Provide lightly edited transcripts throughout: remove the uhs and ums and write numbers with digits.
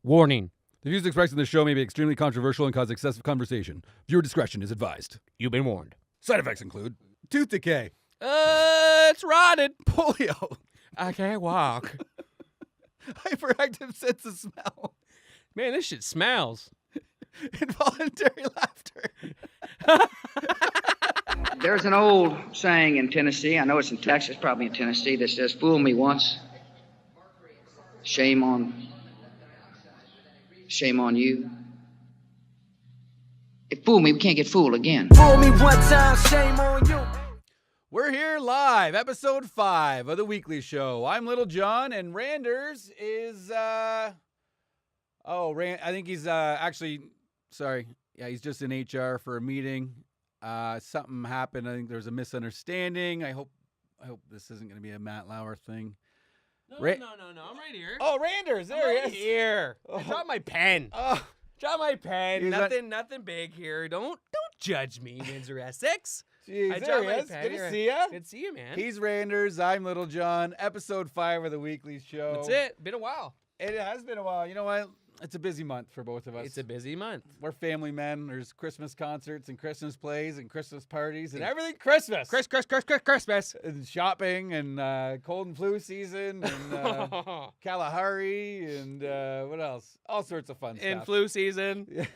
Warning. The views expressed in this show may be extremely controversial and cause excessive conversation. Viewer discretion is advised. You've been warned. Side effects include tooth decay, It's rotted. polio, I can't walk. hyperactive sense of smell, Man, this shit smells. involuntary laughter. There's an old saying in Tennessee, I know it's in Texas, probably in Tennessee, that says, fool me once, shame on you. If fool me, we can't get fooled again. Fool me one time, shame on you. We're here live, episode 5 of the weekly show. I'm Little John, and Randerz is, I think he's he's just in HR for a meeting. Something happened. I think there's a misunderstanding. I hope this isn't going to be a Matt Lauer thing. No, I'm right here. Oh, Randerz, there he is. Here. Oh. I dropped my pen. Oh, Drop my pen. He's Nothing big here. Don't judge me, Windsor, Essex. geez, I there dropped he my is. pen Good here. to see ya. Good to see you, man. He's Randerz. I'm Little John. Episode 5 of the weekly show. That's it. Been a while. It has been a while. You know what? It's a busy month for both of us. It's a busy month. We're family men. There's Christmas concerts and Christmas plays and Christmas parties and everything Christmas. Christmas. And shopping and cold and flu season and Kalahari and what else? All sorts of fun In stuff. flu season. Yeah.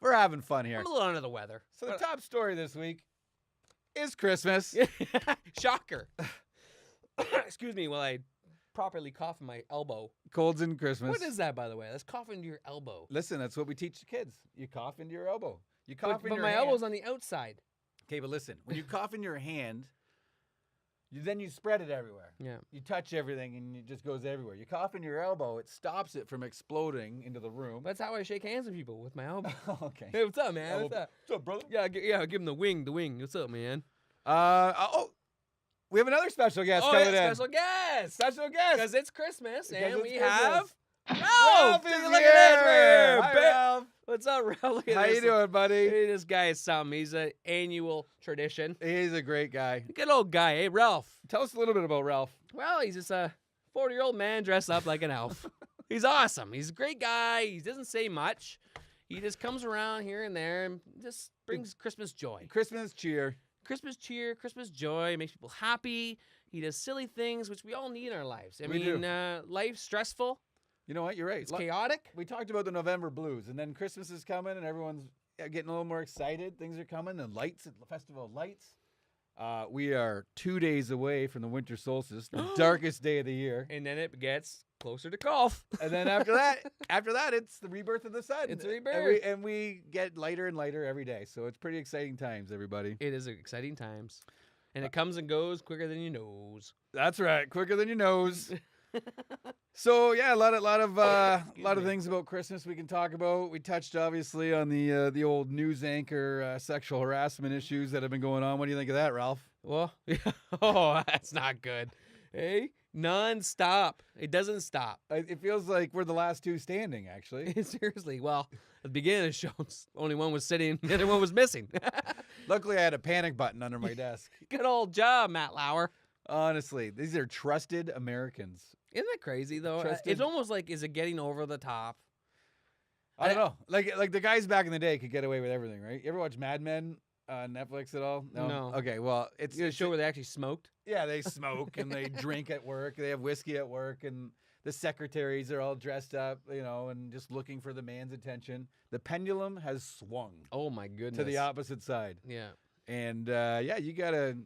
We're having fun here. I'm a little under the weather. So the top story this week is Christmas. Shocker. Excuse me while I properly cough in my elbow. Colds and Christmas. What is that, by the way? Let's cough into your elbow. Listen, that's what we teach the kids. You cough into your elbow. You cough in But your my hand. elbow's on the outside. Okay, but listen. When you cough in your hand, then you spread it everywhere. Yeah. You touch everything and it just goes everywhere. You cough in your elbow, it stops it from exploding into the room. That's how I shake hands with people, with my elbow. Okay. Hey, what's up, man? What's up? What's up, brother? Yeah, give him the wing. What's up, man? We have another special guest coming in. Special guest. Special guest. Because it's Christmas, Because and it's we Christmas. have Ralph is Look here. at this. Hi, We're Ralph. What's up, Ralph? Look at How this. you doing, buddy? Hey, this guy is something. He's an annual tradition. He's a great guy. Good old guy, hey, Ralph. Tell us a little bit about Ralph. Well, he's just a 40-year-old man dressed up like an elf. He's awesome. He's a great guy. He doesn't say much. He just comes around here and there and just brings Christmas joy. Christmas cheer. Christmas cheer, Christmas joy, makes people happy. He does silly things, which we all need in our lives. I We mean, do. life's stressful. You know what? You're right. It's chaotic. We talked about the November blues, and then Christmas is coming, and everyone's getting a little more excited. Things are coming, and lights, the Festival of Lights. We are 2 days away from the winter solstice, the darkest day of the year. And then it gets closer to golf. And then after that, it's the rebirth of the sun. It's a rebirth. And we get lighter and lighter every day. So it's pretty exciting times, everybody. It is exciting times. And it comes and goes quicker than you knows. That's right, quicker than your nose. So yeah, a lot of things about Christmas we can talk about. We touched obviously on the old news anchor sexual harassment issues that have been going on. What do you think of that, Ralph? Well, that's not good. Hey, non-stop. It doesn't stop. It feels like we're the last two standing, actually. Seriously. Well, at the beginning of the show, only one was sitting, the other one was missing. Luckily, I had a panic button under my desk. Good old job, Matt Lauer. Honestly, these are trusted Americans. Isn't that crazy, though? Trusted. It's almost like, is it getting over the top? I don't know. Like the guys back in the day could get away with everything, right? You ever watch Mad Men on Netflix at all? No. Okay, well, it's a show where they actually smoked? Yeah, they smoke and they drink at work. They have whiskey at work, and the secretaries are all dressed up, and just looking for the man's attention. The pendulum has swung Oh, my goodness. to the opposite side, Yeah. and you gotta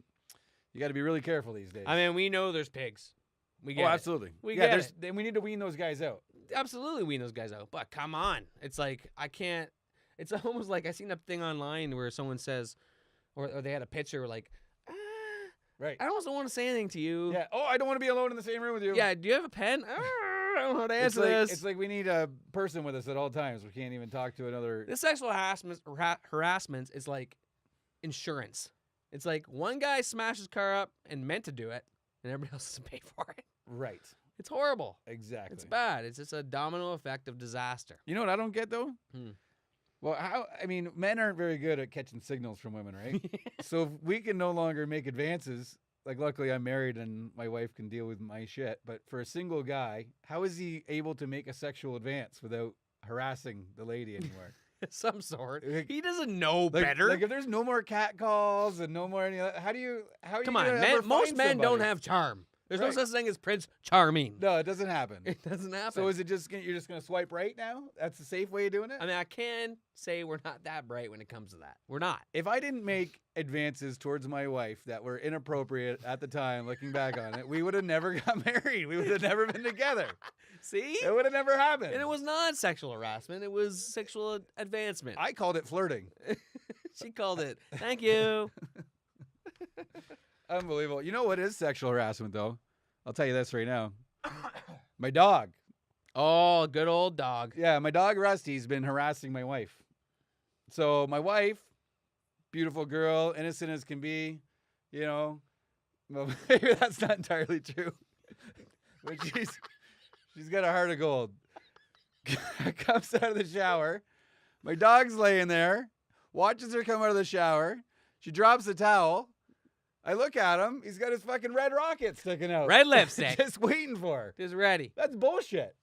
be really careful these days. I mean, we know there's pigs. We get it. absolutely. We yeah, get and we need to wean those guys out. Absolutely wean those guys out. But come on. It's like, I can't. It's almost like I seen a thing online where someone says, or they had a picture like, Right. I don't want to say anything to you. Yeah. Oh, I don't want to be alone in the same room with you. Yeah, do you have a pen? I don't know how to It's answer like, this. it's like we need a person with us at all times. We can't even talk to another. This sexual harassment is like insurance. It's like one guy smashed his car up and meant to do it, and everybody else has to pay for it. Right. It's horrible. Exactly. It's bad. It's just a domino effect of disaster. You know what I don't get though? Hmm. Well, men aren't very good at catching signals from women, right? So if we can no longer make advances, like luckily I'm married and my wife can deal with my shit, but for a single guy, how is he able to make a sexual advance without harassing the lady anymore. Some sort. Like- He doesn't know Like, better. Like if there's no more cat calls and no more any of that, how are you Come gonna on, ever man. Most find men don't somebody? have charm. There's Right. no such thing as Prince Charming. No, it doesn't happen. It doesn't happen. So is it just you're just gonna swipe right now? That's the safe way of doing it. I mean, I can say we're not that bright when it comes to that. We're not. If I didn't make advances towards my wife that were inappropriate at the time, looking back on it, we would have never got married. We would have never been together. See? It would have never happened. And it was not sexual harassment. It was sexual advancement. I called it flirting. She called it. Thank you. Unbelievable. You know what is sexual harassment, though? I'll tell you this right now. My dog. Oh, good old dog. Yeah, my dog Rusty's been harassing my wife. So my wife, beautiful girl, innocent as can be, you know. Well, maybe that's not entirely true. But she's got a heart of gold. Comes out of the shower. My dog's laying there, watches her come out of the shower. She drops the towel. I look at him. He's got his fucking red rocket sticking out. Red lipstick. Just waiting for her. Just ready. That's bullshit.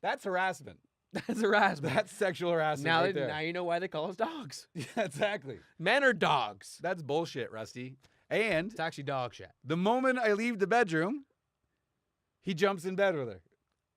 That's harassment. That's harassment. That's sexual harassment Now, right there. now you know why they call us dogs. Yeah, exactly. Men are dogs. That's bullshit, Rusty. And It's actually dog shit. the moment I leave the bedroom, he jumps in bed with her.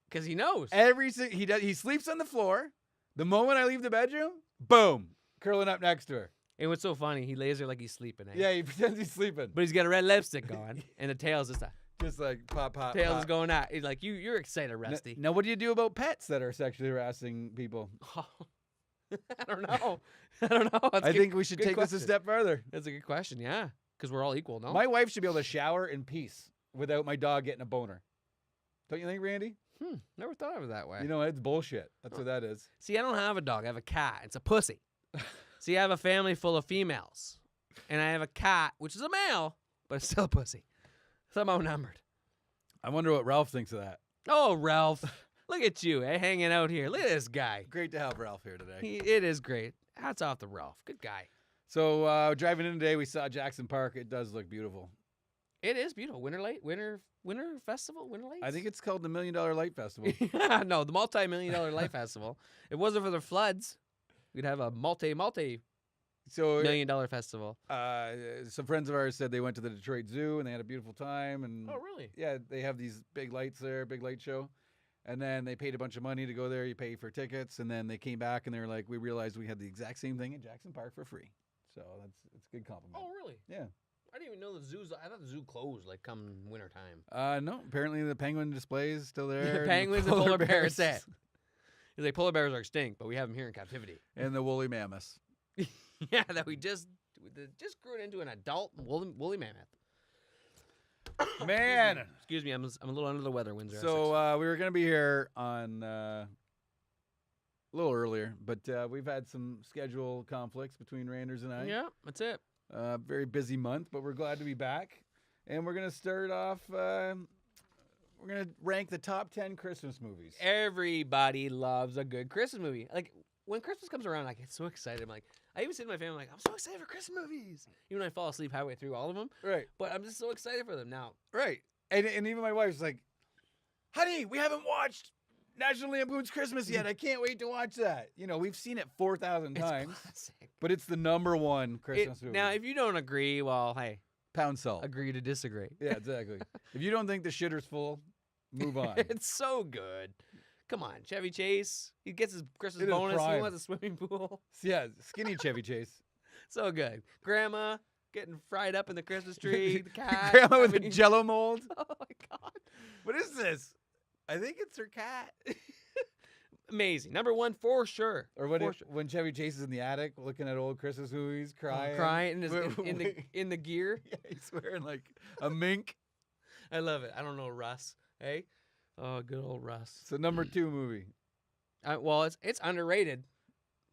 Because he knows. He sleeps on the floor. The moment I leave the bedroom, boom, curling up next to her. And what's so funny, he lays there like he's sleeping. Eh? Yeah, he pretends he's sleeping. But he's got a red lipstick on, and the tail's just Just like pop, pop, tails pop. is going out. He's like, you're excited, Rusty. Now, what do you do about pets that are sexually harassing people? I don't know. I don't know. That's I a good- think we should good take this a question. step further. That's a good question, yeah. Because we're all equal, no? My wife should be able to shower in peace without my dog getting a boner. Don't you think, Randy? Never thought of it that way. You know, it's bullshit. That's what that is. See, I don't have a dog. I have a cat. It's a pussy. See, I have a family full of females. And I have a cat, which is a male, but it's still a pussy. So I'm outnumbered. I wonder what Ralph thinks of that. Oh, Ralph. Look at you, hanging out here. Look at this guy. Great to have Ralph here today. It is great. Hats off to Ralph. Good guy. So driving in today, we saw Jackson Park. It does look beautiful. It is beautiful. Winter festival? Winter Lights? I think it's called the $1 Million Light Festival. No, the multi-million-dollar light festival. If it wasn't for the floods, we'd have a multi-million-dollar So festival. some friends of ours said they went to the Detroit Zoo and they had a beautiful time. And Oh, really? yeah, they have these big lights there, big light show. And then they paid a bunch of money to go there. You pay for tickets. And then they came back and they were like, we realized we had the exact same thing at Jackson Park for free. So it's a good compliment. Oh, really? Yeah. I didn't even know the zoos. I thought the zoo closed like come wintertime. No, apparently the penguin display is still there. The penguins and polar bears set. He's like, polar bears are extinct, but we have them here in captivity. And the woolly mammoths. Yeah, that we just grew it into an adult woolly mammoth. Man. Excuse me, I'm a little under the weather, Windsor. So we were going to be here on a little earlier, but we've had some schedule conflicts between Randerz and I. yeah, that's it. Very busy month, but we're glad to be back. And we're going to start off, we're going to rank the top 10 Christmas movies. Everybody loves a good Christmas movie. Like, when Christmas comes around, I get so excited. I'm like, I even say to my family, I'm so excited for Christmas movies. Even when I fall asleep halfway through all of them. Right. But I'm just so excited for them now. Right. And even my wife's like, honey, we haven't watched National Lampoon's Christmas yet. I can't wait to watch that. You know, we've seen it 4,000 times, Classic. but it's the #1 Christmas movie. Now, if you don't agree, well, hey, Pound salt. agree to disagree. Yeah, exactly. If you don't think the shitter's full, move on. It's so good. Come on, Chevy Chase. He gets his Christmas It is bonus. prime. He wants a swimming pool. Yeah, skinny Chevy Chase. So good. Grandma getting fried up in the Christmas tree. The cat. Grandma with I a mean- jello mold. Oh my God. What is this? I think it's her cat. Amazing. Number one for sure. Or when, For sure. when Chevy Chase is in the attic looking at old Christmas movies, crying. Crying Wait, in the gear. Yeah, he's wearing like a mink. I love it. I don't know Russ. Hey. Oh, good old Russ. So #2 movie. Well, it's underrated,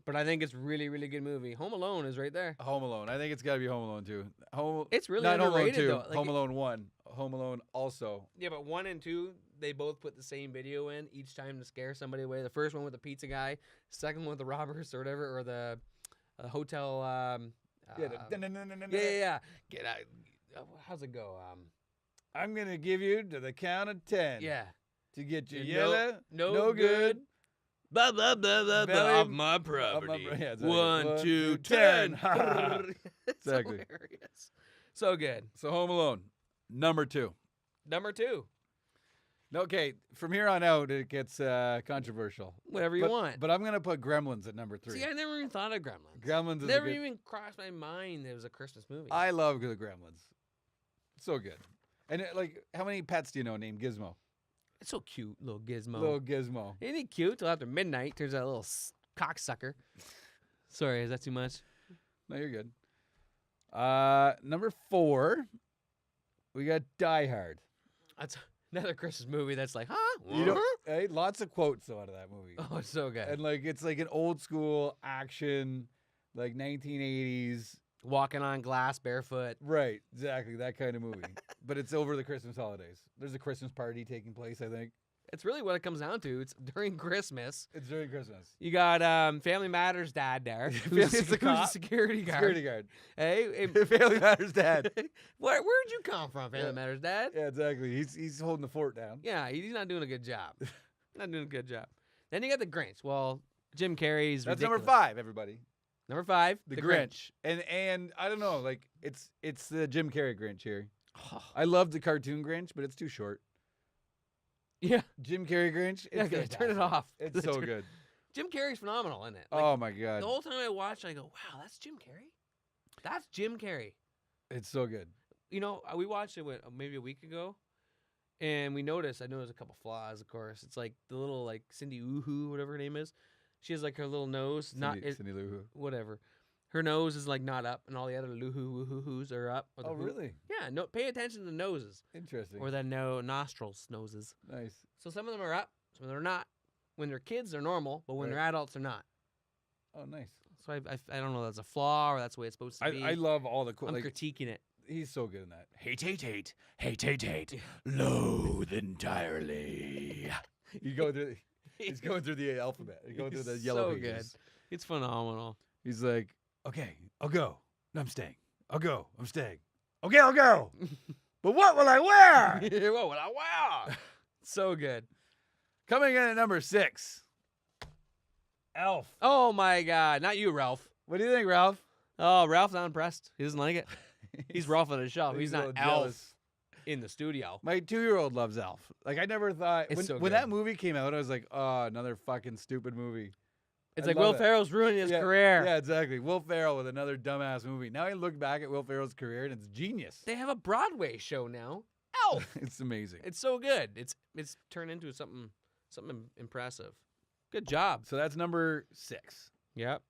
but I think it's really, really good movie. Home Alone is right there. Home Alone. I think it's got to be Home Alone 2. It's really not underrated Home Alone 2. though. Like, Home Alone 1. Home Alone also. Yeah, but 1 and 2, they both put the same video in each time to scare somebody away. The first one with the pizza guy, second one with the robbers or whatever, or the hotel. Yeah. Yeah. Get out. How's it go? I'm gonna give you to the count of 10. Yeah. To get you No- yellow, no good, Blah, blah, blah, blah, blah. Belly- Of my property. yeah, exactly. 1, 2, 10. It's Exactly. hilarious. So good. So Home Alone, number 2. Number 2. Okay, from here on out, it gets controversial. Whatever you want. But I'm going to put Gremlins at number 3. See, I never even thought of Gremlins. Gremlins is Never a good, even crossed my mind it was a Christmas movie. I love the Gremlins. So good. And like, how many pets do you know named Gizmo? It's so cute, little Gizmo. Little Gizmo. Ain't he cute? Till after midnight, there's that little cocksucker. Sorry, is that too much? No, you're good. Number 4, we got Die Hard. That's another Christmas movie that's like, huh? You know, hey, lots of quotes though out of that movie. Oh, it's so good. And like, it's like an old school action, like 1980s. Walking on glass barefoot. Right, exactly, that kind of movie. But it's over the Christmas holidays. There's a Christmas party taking place, I think. It's really what it comes down to. It's during Christmas. It's during Christmas. You got Family Matters dad there. It's the cop. Security guard. Security guard. Hey, Family Matters dad. where'd you come from, Family Matters dad? Yeah, exactly. He's holding the fort down. Yeah, he's not doing a good job. Not doing a good job. Then you got the Grinch. Well, Jim Carrey's That's ridiculous. number 5, everybody. Number 5, The Grinch. And I don't know, like it's the Jim Carrey Grinch here. Oh, I love the cartoon Grinch, but it's too short. yeah, Jim Carrey Grinch. yeah, It's turn it fantastic. off. It's so Turn- good. Jim Carrey's phenomenal in it. Like, Oh my god, the whole time I watch, I go, "Wow, that's Jim Carrey. That's Jim Carrey." it's so good. You know, we watched it maybe a week ago, and I noticed a couple flaws. Of course, it's like the little like Cindy Woohoo, whatever her name is. She has like her little nose, Cindy Lou Who. whatever. Her nose is like not up, and all the other woohoos are up. or the Oh who- really? Yeah. No, pay attention to the noses Interesting. or the nostrils, noses. Nice. So some of them are up, some of them are not. When they're kids, they're normal, but when Right. they're adults, they're not. Oh nice. So I don't know if that's a flaw or that's the way it's supposed to be. I love all the I'm like critiquing it. he's so good in that. Hate, loathe entirely. You go through. He's going through the alphabet. He's going through the He's yellow so pages. good. It's phenomenal. He's like, okay, I'll go. No, I'm staying. I'll go. I'm staying. Okay, I'll go. But what will I wear? Whoa, wow. So good. Coming in at number 6, Elf. Oh my God. Not you, Ralph. What do you think, Ralph? Oh, Ralph's not impressed. He doesn't like it. He's Ralph on the shelf. He's a not little Elf jealous. in the studio. My 2-year-old loves Elf. Like I never thought It's so when good. that movie came out, I was like, oh, another fucking stupid movie. It's I like love Will it. Ferrell's ruining his Yeah, career. Yeah, exactly. Will Ferrell with another dumbass movie. Now I look back at Will Ferrell's career and it's genius. They have a Broadway show now. Elf. It's amazing. It's so good. It's turned into something impressive. Good job. So that's number 6. Yep.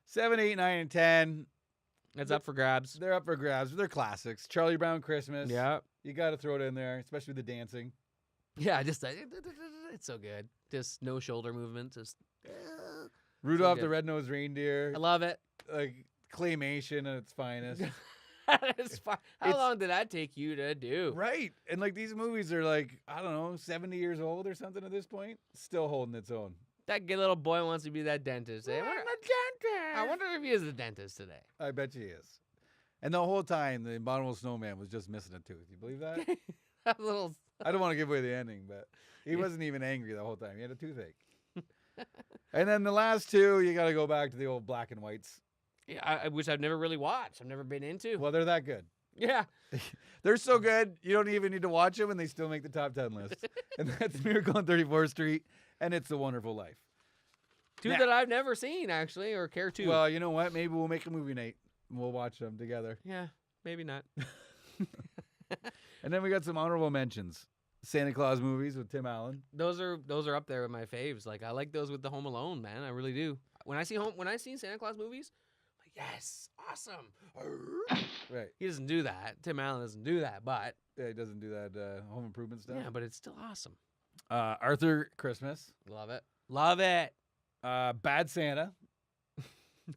7, 8, 9, and 10. It's up for grabs. They're up for grabs. They're classics. Charlie Brown Christmas. Yeah. You got to throw it in there, especially the dancing. Yeah, just it's so good. Just no shoulder movement. Just Rudolph good. the Red-Nosed Reindeer. I love it. Like claymation at its finest. It's fine. How It's- long did that take you to do? Right. And like these movies are like, I don't know, 70 years old or something at this point. Still holding its own. That good little boy wants to be that dentist. Eh? I wonder if he is a dentist today. I bet you he is. And the whole time, the Abominable Snowman was just missing a tooth. You believe that? That little. I don't want to give away the ending, but he wasn't even angry the whole time. He had a toothache. And then the last 2, you got to go back to the old black and whites. Yeah, which I've never really watched. I've never been into. Well, they're that good. Yeah. They're so good, you don't even need to watch them, and they still make the top 10 list. And that's Miracle on 34th Street, and It's a Wonderful Life. Two Now- that I've never seen actually, or care to. Well, you know what? Maybe we'll make a movie night, and we'll watch them together. yeah, maybe not. And then we got some honorable mentions. Santa Claus movies with Tim Allen. Those are up there with my faves. Like I like those with the Home Alone, man. I really do. When I see Santa Claus movies, I'm like, yes, awesome. Right. He doesn't do that. Tim Allen doesn't do that, but Yeah, he doesn't do that Home Improvement stuff. yeah, but it's still awesome. Arthur Christmas. Love it. Love it. Bad Santa.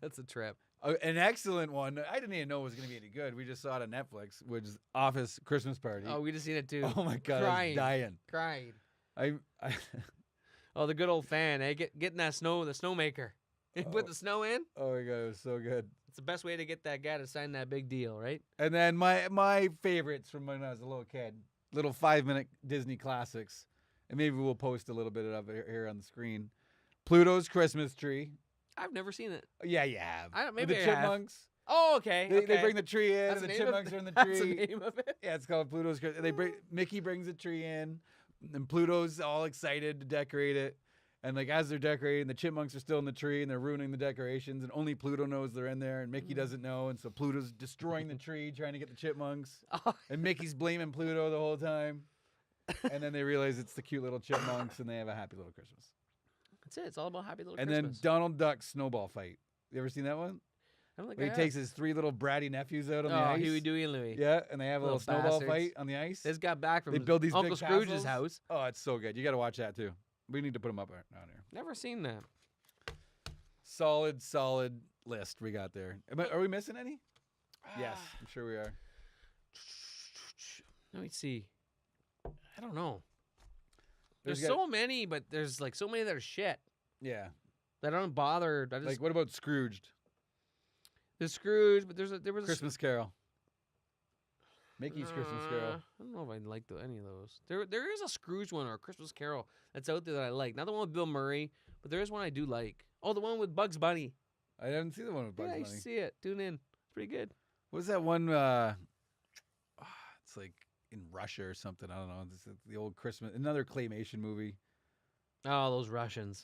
That's a trip. An excellent one. I didn't even know it was going to be any good. We just saw it on Netflix, which is Office Christmas Party. Oh, we just seen it too. Oh my God, I Crying. was dying. Crying. I Oh, the good old fan, eh? Getting that snow, the snowmaker. Put Oh. the snow in. oh my God, it was so good. It's the best way to get that guy to sign that big deal, right? And then my favorites from when I was a little kid, little 5-minute Disney classics, and maybe we'll post a little bit of it here on the screen. Pluto's Christmas tree. I've never seen it. Yeah, you have. With Maybe the I have. chipmunks. Oh, okay. They bring the tree in, That's and the the name of chipmunks are in the That's tree. the name of it. Yeah, it's called Pluto's Christmas. Mickey brings the tree in, and Pluto's all excited to decorate it. And like as they're decorating, the chipmunks are still in the tree, and they're ruining the decorations. And only Pluto knows they're in there, and Mickey doesn't know. And so Pluto's destroying the tree, trying to get the chipmunks. Oh. And Mickey's blaming Pluto the whole time. And then they realize it's the cute little chipmunks, and they have a happy little Christmas. That's it. It's all about happy little And Christmas. then Donald Duck's snowball fight. You ever seen that one? I don't think Where I he takes his 3 little bratty nephews out on the have. ice. Huey, Dewey, and Louie. Yeah, and they have a little Little snowball bastards. fight on the ice. They just got back from They build these Uncle big Scrooge's castles. house. Oh, it's so good. You got to watch that too. We need to put them up down here. Never seen that. Solid list we got there. Are we missing any? Yes, I'm sure we are. Let me see. I don't know. There's There's so many, but there's like so many that are shit Yeah. that I don't bother. I just Like, what about Scrooged? the Scrooge, but there was Christmas Carol. Mickey's Christmas Carol. I don't know if I like any of those. There is a Scrooge one or a Christmas Carol that's out there that I like. Not the one with Bill Murray, but there is one I do like. Oh, the one with Bugs Bunny. I haven't seen the one with Bugs Yeah, you Bunny. should see it. Tune in. It's pretty good. What was that one? It's like in Russia or something. I don't know. It's the old Christmas, another claymation movie. Oh, those Russians.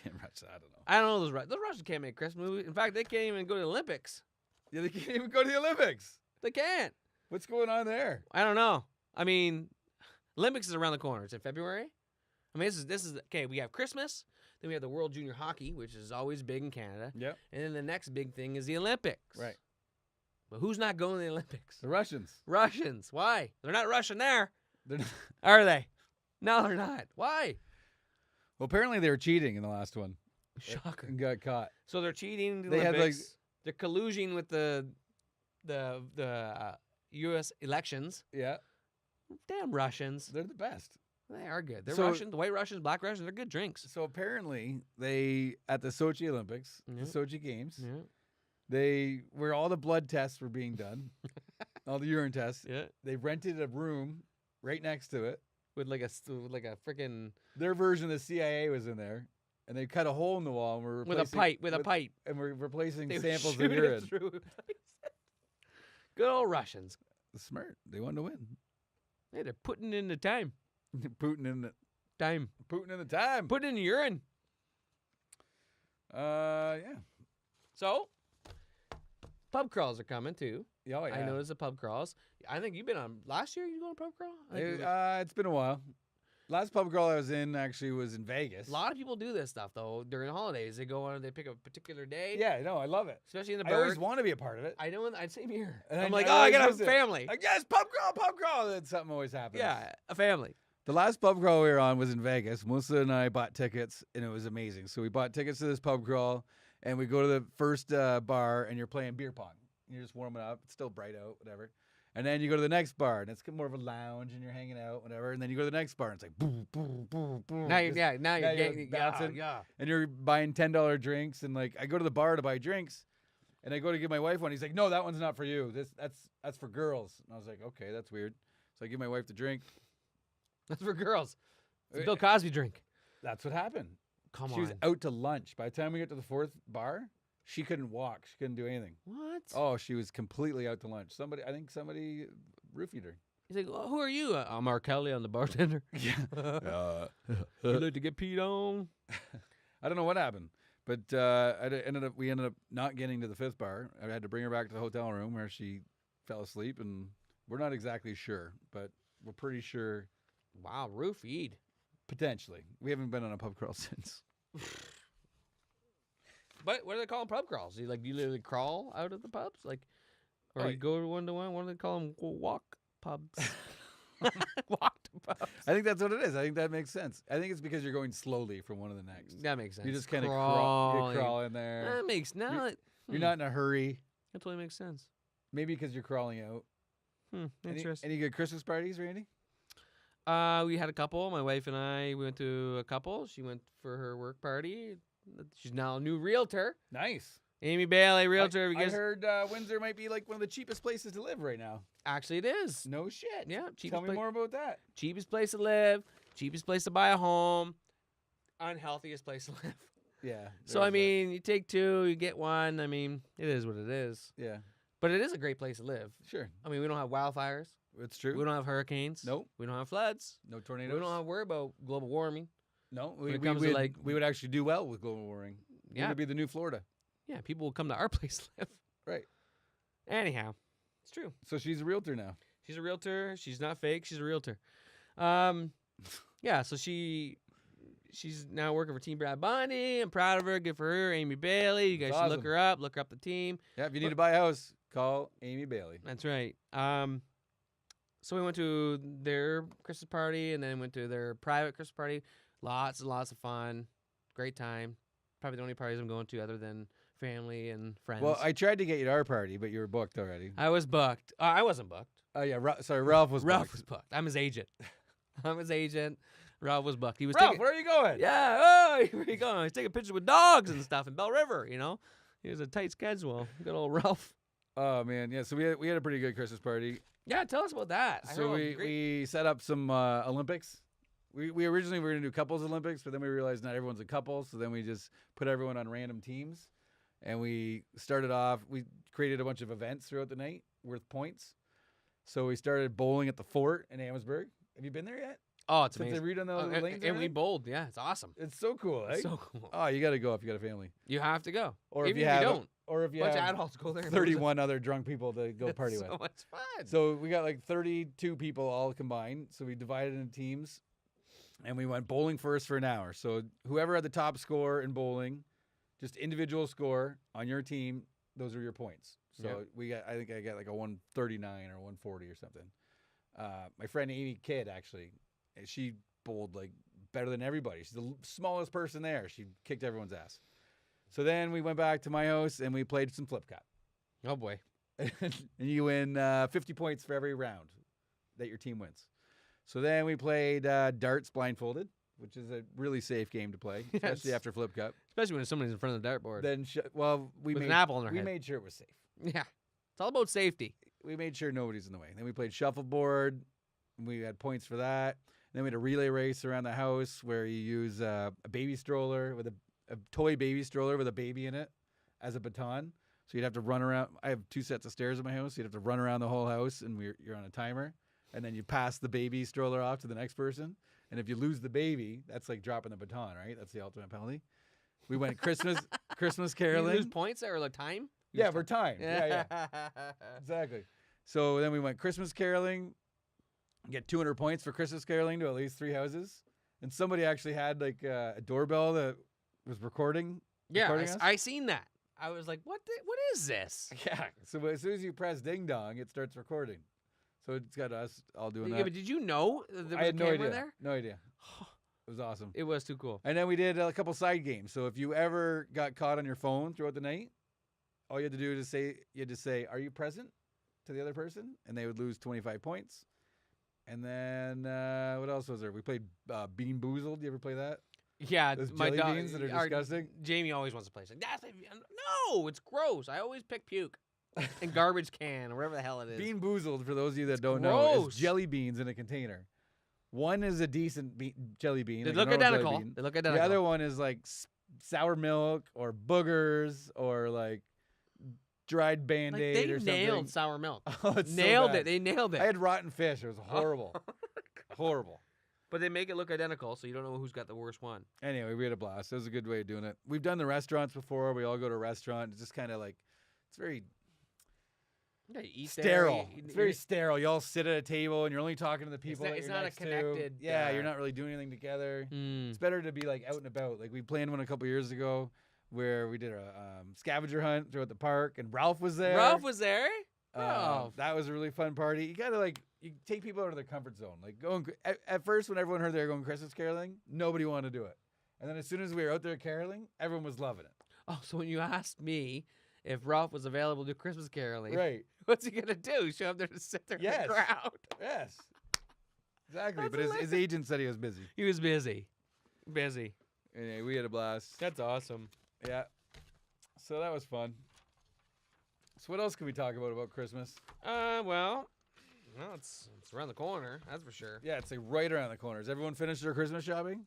Damn Russia, I don't know. I don't know those Russians can't make Christmas movies. In fact, they can't even go to the Olympics. Yeah, they can't even go to the Olympics. They can't. What's going on there? I don't know. I mean, Olympics is around the corner. It's in February. I mean, this is okay. We have Christmas, then we have the World Junior Hockey, which is always big in Canada, Yep. and then the next big thing is the Olympics. Right. But who's not going to the Olympics? The Russians. Russians. Why? They're not Russian there, They're not. are they? No, they're not. Why? Well, apparently they were cheating in the last one Shocker. and got caught. So they're cheating the They had, Olympics. They're collusion with the U.S. elections. Yeah, Damn Russians. they're the best. They are good. They're So- Russian. The white Russians, black Russians, they're good drinks. So apparently they at the Sochi Olympics, Yeah. the Sochi Games, Yeah. where all the blood tests were being done, all the urine tests. Yeah. They rented a room right next to it. With like a freaking Their version of the CIA was in there, and they cut a hole in the wall and were with a pipe. and we're replacing They were samples of shooting it urine. through. Good old Russians. Smart. They wanted to win. Hey, they're putting in the time. Putin in the Time. time. Put in the urine. Yeah. So, pub crawls are coming too. Oh, yeah. I noticed the pub crawls. I think you've been on last year. You going to pub crawl? I think you- It's been a while. Last pub crawl I was in actually was in Vegas. a lot of people do this stuff though during the holidays. They go on. They pick a particular day. Yeah, no, I love it. Especially in the I always Berg. want to be a part of it. I know. I'd same here. And I'm I- like, I oh, I always got a miss it. family. Like, yes, pub crawl. Then something always happens. Yeah, a family. The last pub crawl we were on was in Vegas. Melissa and I bought tickets, and it was amazing. So we bought tickets to this pub crawl, and we go to the first bar, and you're playing beer pong. You're just warming up. It's still bright out, whatever. And then you go to the next bar, and it's more of a lounge, and you're hanging out, whatever. And then you go to the next bar, and it's like boom, boom, boom, boom. Now you're Just- now you're you're getting bouncing. yeah. and you're buying $10 drinks, and like I go to the bar to buy drinks, and I go to give my wife one. He's like, "No, that one's not for you. That's for girls." And I was like, "Okay, that's weird." So I give my wife the drink. That's for girls. It's a Bill Cosby drink. That's what happened. Come She on. was out to lunch. By the time we get to the fourth bar, she couldn't walk. She couldn't do anything. What? Oh, she was completely out to lunch. I think somebody roofied her. He's like, well, who are you? I'm R. Kelly. I'm the bartender. Yeah. You like to get peed on? I don't know what happened, but we ended up not getting to the fifth bar. I had to bring her back to the hotel room where she fell asleep, and we're not exactly sure, but we're pretty sure. Wow, roofied. Potentially. We haven't been on a pub crawl since. But what do they call them? Pub crawls? You you literally crawl out of the pubs, or Oh, you go one to one. What do they call them? Walk pubs. Walk to pubs. I think that's what it is. I think that makes sense. I think it's because you're going slowly from one to the next. That makes sense. You just kind of Crawling. crawl in there. That makes You're not in a hurry. That totally makes sense. Maybe because you're crawling out. Interesting. Any good Christmas parties, Randy? We had a couple. My wife and I, we went to a couple. She went for her work party. She's now a new realtor. Nice. Amy Bailey, realtor. I heard Windsor might be like one of the cheapest places to live right now. Actually, it is. No shit. Yeah, cheapest Tell me more about that. Cheapest place to live. Cheapest place to buy a home. Unhealthiest place to live. Yeah. So, there's I that. mean, you take 2, you get 1. I mean, it is what it is. Yeah. But it is a great place to live. Sure. I mean, we don't have wildfires. It's true. We don't have hurricanes. Nope. We don't have floods. No We tornadoes. don't have to worry about global warming. No. when it comes to, like- we would actually do well with global warming. We Yeah. would be the new Florida. Yeah, people will come to our place to live. Right. Anyhow, it's true. So she's a realtor now. She's a realtor. She's not fake. She's a realtor. Yeah, so she's now working for Team Brad Bundy. I'm proud of her. Good for her. Amy Bailey. You guys That's should look awesome. her up. Look her up the team. Yeah. If you need to buy a house, call Amy Bailey. That's right. So we went to their Christmas party and then went to their private Christmas party. Lots and lots of fun. Great time. Probably the only parties I'm going to other than family and friends. Well, I tried to get you to our party, but you were booked already. I was booked. I wasn't booked. Oh yeah. Sorry, Ralph was Ralph booked. was booked. I'm his agent. I'm his agent. Ralph was booked. He was Ralph, taking, where are you going? yeah, oh, where you going? He's taking pictures with dogs and stuff in Bell River, you know? He was a tight schedule. Good old Ralph. Oh man, yeah. So we had a pretty good Christmas party. Yeah, tell us about that. I So heard it was great. we set up some Olympics. We originally were gonna do couples Olympics, but then we realized not everyone's a couple, so then we just put everyone on random teams, and we started off. We created a bunch of events throughout the night worth points. So we started bowling at the Fort in Amherstburg. Have you been there yet? Oh, it's Since amazing. they redone those and, lanes, and we bowled. Yeah, it's awesome. it's so cool. Eh? So cool. Oh, you got to go if you got a family, You have to go. or Even if you have, don't. or if you A bunch of have adults go there. and booze it. 31 other drunk people to go It's party so with. much fun. So we got like 32 people all combined. So we divided into teams, and we went bowling first for an hour. So whoever had the top score in bowling, just individual score on your team, those are your points. So Yep. I think I got like a 139 or 140 or something. My friend Amy Kidd, actually, she bowled like better than everybody. She's the smallest person there. She kicked everyone's ass. So then we went back to my house and we played some flip cup. Oh, boy. And you win 50 points for every round that your team wins. So then we played darts blindfolded, which is a really safe game to play, especially Yes. after flip cup. Especially when somebody's in front of the dartboard. Then we with made an apple in their we head. made sure it was safe. Yeah. It's all about safety. We made sure nobody's in the way. Then we played shuffleboard. And we had points for that. Then we had a relay race around the house where you use a baby stroller with a toy baby stroller with a baby in it as a baton. So you'd have to run around. I have 2 sets of stairs in my house. So you'd have to run around the whole house, and you're on a timer. And then you pass the baby stroller off to the next person. And if you lose the baby, that's like dropping the baton, right? That's the ultimate penalty. We went Christmas You caroling. lose points there or like time? Yeah, we're timed. Yeah. Exactly. So then we went Christmas caroling. Get 200 points for Christmas caroling to at least 3 houses. And somebody actually had like a doorbell that was recording. Yeah, recording us. I seen that. I was like, what is this? Yeah. So as soon as you press ding dong, it starts recording. So it's got us all doing Yeah, that. but did you know there was I had a no camera idea. there? No idea. It was awesome. It was too cool. And then we did a couple side games. So if you ever got caught on your phone throughout the night, all you had to do is say, "Are you present?" to the other person, and they would lose 25 points. And then what else was there? We played Bean Boozled. You ever play that? Yeah, Those my jelly dog. beans that are our- disgusting. Jamie always wants to play. She's like, no, it's gross. I always pick puke and garbage can or whatever the hell it is. Bean Boozled, for those of you that don't know, gross. is jelly beans in a container. One is a decent jelly bean. They like a look normal jelly identical. bean. They look The identical. other one is like sour milk or boogers or like dried like, Band-Aid they or something. nailed sour milk. Oh, it's so nailed bad. it. They nailed it. I had rotten fish. It was horrible. Horrible. But they make it look identical, so you don't know who's got the worst one. Anyway, we had a blast. It was a good way of doing it. We've done the restaurants before. We all go to a restaurant. It's just kind of like, it's very Yeah, you eat there, sterile. you- It's very sterile. You all sit at a table and you're only talking to the people not- that it's you're not a next to. connected, Yeah, you're not really doing anything together. Mm. It's better to be like out and about. Like we planned one a couple years ago where we did a scavenger hunt throughout the park, and Ralph was there. Ralph was there. Ralph. That was a really fun party. You gotta you take people out of their comfort zone. Like going at first when everyone heard they were going Christmas caroling, nobody wanted to do it. And then as soon as we were out there caroling, everyone was loving it. Oh, so when you asked me if Ralph was available to Christmas caroling, Right. what's he gonna do? Show up there to sit there in Yes. the crowd? Yes. Exactly. That's but his hilarious. agent said he was busy. He was busy. Busy. Anyway, we had a blast. That's awesome. Yeah. So that was fun. So what else can we talk about Christmas? Well, it's around the corner. That's for sure. Yeah, it's like right around the corner. Has everyone finished their Christmas shopping?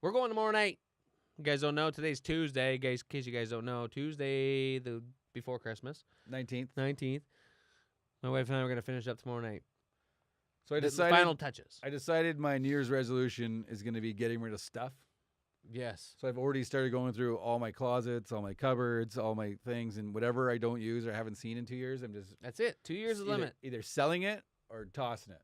We're going tomorrow night. You guys don't know, today's Tuesday. Guys, in case you guys don't know, Tuesday before Christmas, 19th. 19th. My wife and I were gonna finish up tomorrow night. So I The decided. final touches. I decided my New Year's resolution is going to be getting rid of stuff. Yes. So I've already started going through all my closets, all my cupboards, all my things, and whatever I don't use or haven't seen in 2 years, I'm just That's it. 2 years is the limit. either selling it or tossing it.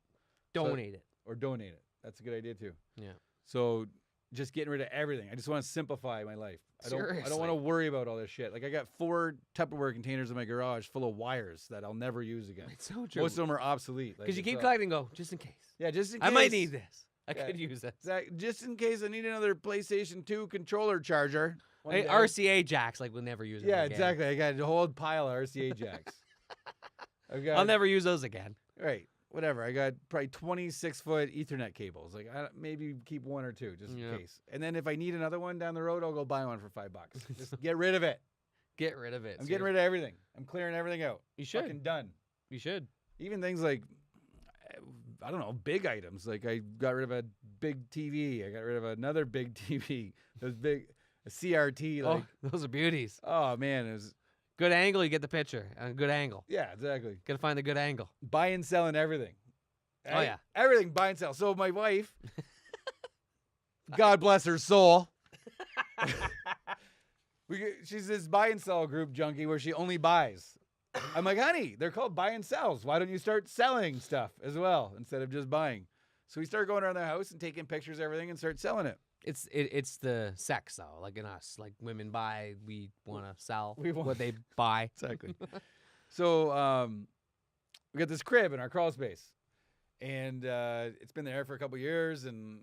Donate it. Or donate it. That's a good idea too. Yeah. So just getting rid of everything. I just want to simplify my life. I don't want to Seriously. worry about all this shit. Like I got 4 Tupperware containers in my garage full of wires that I'll never use again. It's so true. Most of them are obsolete. Because you it's, keep collecting and go, just in case. Yeah, just in case. I might need this. I Yeah. could use this. Just in case I need another PlayStation 2 controller charger. one Hey, day. RCA jacks, like, we'll never use them Yeah, again. exactly. I got a whole pile of RCA jacks. I've got, I'll never use those again. Right. Whatever. I got probably 26-foot Ethernet cables. Like maybe keep 1 or 2 just Yeah. in case. And then if I need another one down the road, I'll go buy one for $5. Just get rid of it. Get rid of it. I'm getting rid of everything. I'm clearing everything out. You should. Fucking done. You should. Even things like, I don't know, big items. Like I got rid of a big TV. I got rid of another big TV. Those big a CRT. Like, those are beauties. oh man, it was. Good angle, you get the picture. A good angle. Yeah, exactly. Gotta find the good angle. Buy and selling everything. Oh, yeah. Everything buy and sell. So my wife, God bless her soul. She's this buy and sell group junkie where she only buys. I'm like, honey, they're called buy and sells. Why don't you start selling stuff as well instead of just buying? So we start going around their house and taking pictures of everything and start selling it. It's the sex though, like in us. Like women buy, we wanna sell We want- what they buy. Exactly. So we got this crib in our crawl space. And it's been there for a couple years, and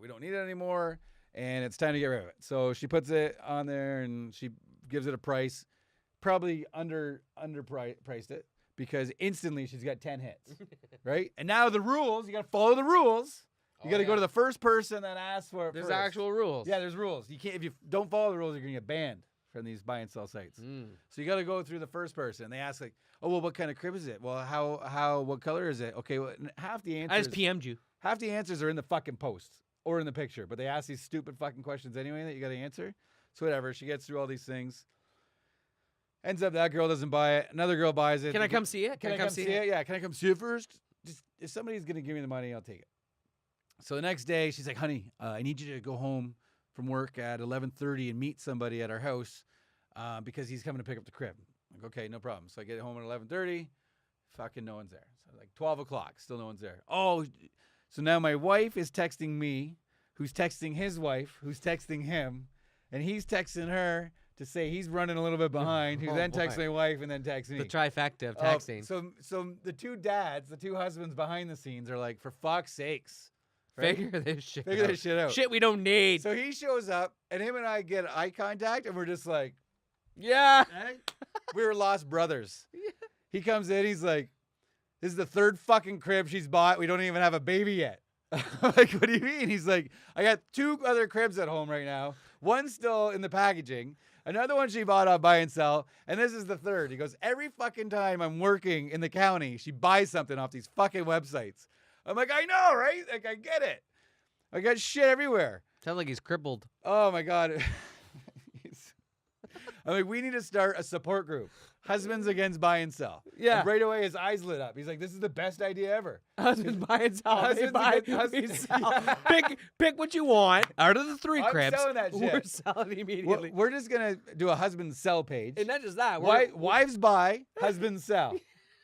we don't need it anymore, and it's time to get rid of it. So she puts it on there, and she gives it a price, probably underpriced it, because instantly she's got 10 hits, right? And now the rules, you got to follow the rules. You got to go to the first person that asks for it There's first. actual rules. Yeah, there's rules. You can't if you don't follow the rules, you're gonna get banned from these buy and sell sites. So you got to go through the first person. And they ask like, "Oh, well, what kind of crib is it? Well, what color is it? Okay, well, half the answers. I just PM'd you. Half the answers are in the fucking post or in the picture, but they ask these stupid fucking questions anyway that you got to answer. So whatever. She gets through all these things. Ends up that girl doesn't buy it. Another girl buys it. Can I come see it? Can I come see it? Yeah. Can I come see it first? Just if somebody's gonna give me the money, I'll take it. So the next day, she's like, "Honey, I need you to go home from work at 11:30 and meet somebody at our house because he's coming to pick up the crib." I'm like, okay, no problem. So I get home at 11:30. Fucking no one's there. So like 12 o'clock, still no one's there. Oh, so now my wife is texting me, who's texting his wife, who's texting him, and he's texting her to say he's running a little bit behind, who Oh, then boy. texts my wife and then texts me. The trifecta of Oh, texting. so the two dads, the two husbands behind the scenes are like, for fuck's sakes. Right? Figure this shit Figure out. this shit out. Shit we don't need. So he shows up, and him and I get eye contact, and we're just like, Yeah. we were lost brothers. He comes in, he's like, this is the third fucking crib she's bought. We don't even have a baby yet. I'm like, what do you mean? He's like, I got 2 other cribs at home right now. One's still in the packaging. Another one she bought on buy and sell. And this is the third. He goes, every fucking time I'm working in the county, she buys something off these fucking websites. I'm like, I know, right? Like, I get it. I got shit everywhere. Sounds like he's crippled. Oh my God. I'm like, we need to start a support group. Husbands against buy and sell. Yeah. And right away, his eyes lit up. He's like, this is the best idea ever. Husband buy and sell. They Husbands buy, against- we husbands- sell. Yeah. Pick what you want out of the 3 I'm cribs. selling that We're shit. selling immediately. We're just going to do a husband sell page. And not just that. Wives buy, husbands sell.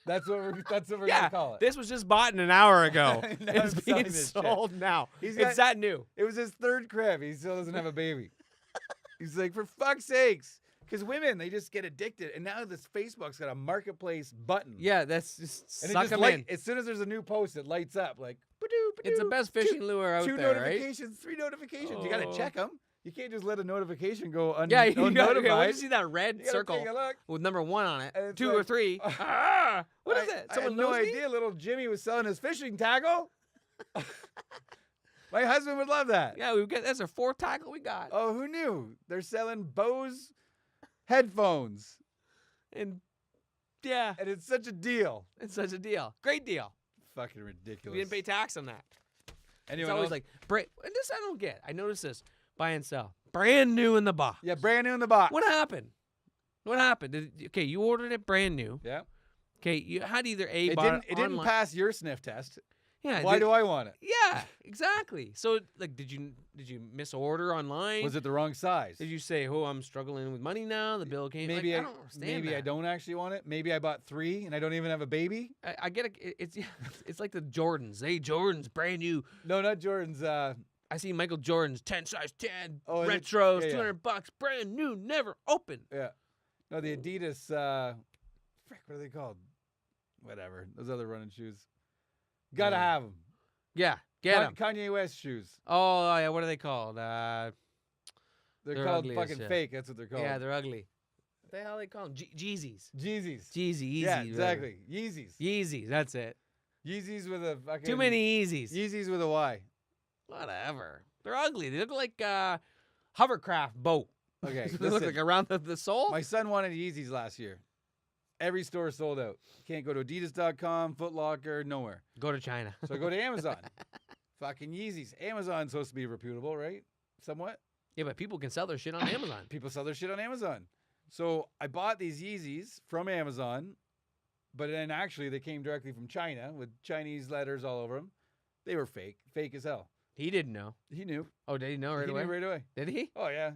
That's what we're going Yeah, to call it. this was just bought in an hour ago. Now It's I'm being selling this shit. sold now. He's It's got- that new. It was his 3rd crib. He still doesn't have a baby. He's like, for fuck's sakes. Because women, they just get addicted. And now this Facebook's got a marketplace button. Yeah, that's just And it suck just them light, in. as soon as there's a new post, it lights up like, It's the best fishing lure out 2 there, right? notifications, 3 notifications. You got to Oh. check them. You can't just let a notification go Yeah, you got unnotified. when you see that red You gotta circle take a look. with number 1 on And it, it's 2 or like, 3. What is it? I Someone had no knows me? idea little Jimmy was selling his fishing tackle. My husband would love that. Yeah, we got that's our 4th tackle we got. Oh, who knew? They're selling Bose headphones. And yeah, And it's such a deal. it's such a deal. Great deal. Fucking ridiculous. We didn't pay tax on that. Anyone It's always else? like, and this I don't get. I notice this. Buy and sell. brand new in the box. Yeah, brand new in the box. What happened? What happened? Okay, you ordered it brand new. Yeah. Okay, you had either A, It bought didn't online. pass your sniff test. Yeah. Why do I want it? Yeah, exactly. So, like, did you misorder online? Was it the wrong size? Did you say, "Oh, I'm struggling with money now"? The bill came. Maybe like, I don't understand. maybe I that. don't actually want it. Maybe I bought 3 and I don't even have a baby. I get it. It's like the Jordans. Hey, Jordans, brand new. No, not Jordan's. I see Michael Jordan's 10 size 10 Oh, is it? retros, Yeah, yeah. $200, brand new, never open. Yeah. No, the Adidas. Frick, what are they called? Whatever. Those other running shoes. Gotta Yeah. have them. Yeah, get them. Kanye West shoes. Oh yeah, what are they called? They're They're called ugly as fucking shit. fake. That's what they're called. Yeah, they're ugly. What the hell they call them? Jeezys. Yeezys. Jeezy, Yeezy. Yeah, whatever. exactly. Yeezys. Yeezys, that's it. Yeezys with a fucking. Too many Yeezys. Yeezys with a Y. Whatever. They're ugly. They look like hovercraft boat. Okay. They look like around the sole. My son wanted Yeezys last year. Every store sold out. Can't go to Adidas.com, Foot Locker, nowhere. Go to China. So I go to Amazon. Fucking Yeezys. Amazon's supposed to be reputable, right? Somewhat. Yeah, but people can sell their shit on Amazon. People sell their shit on Amazon. So I bought these Yeezys from Amazon, but then actually they came directly from China with Chinese letters all over them. They were fake as hell. He didn't know. He knew. Oh, did he know right he away? knew right away. Did he? Oh yeah.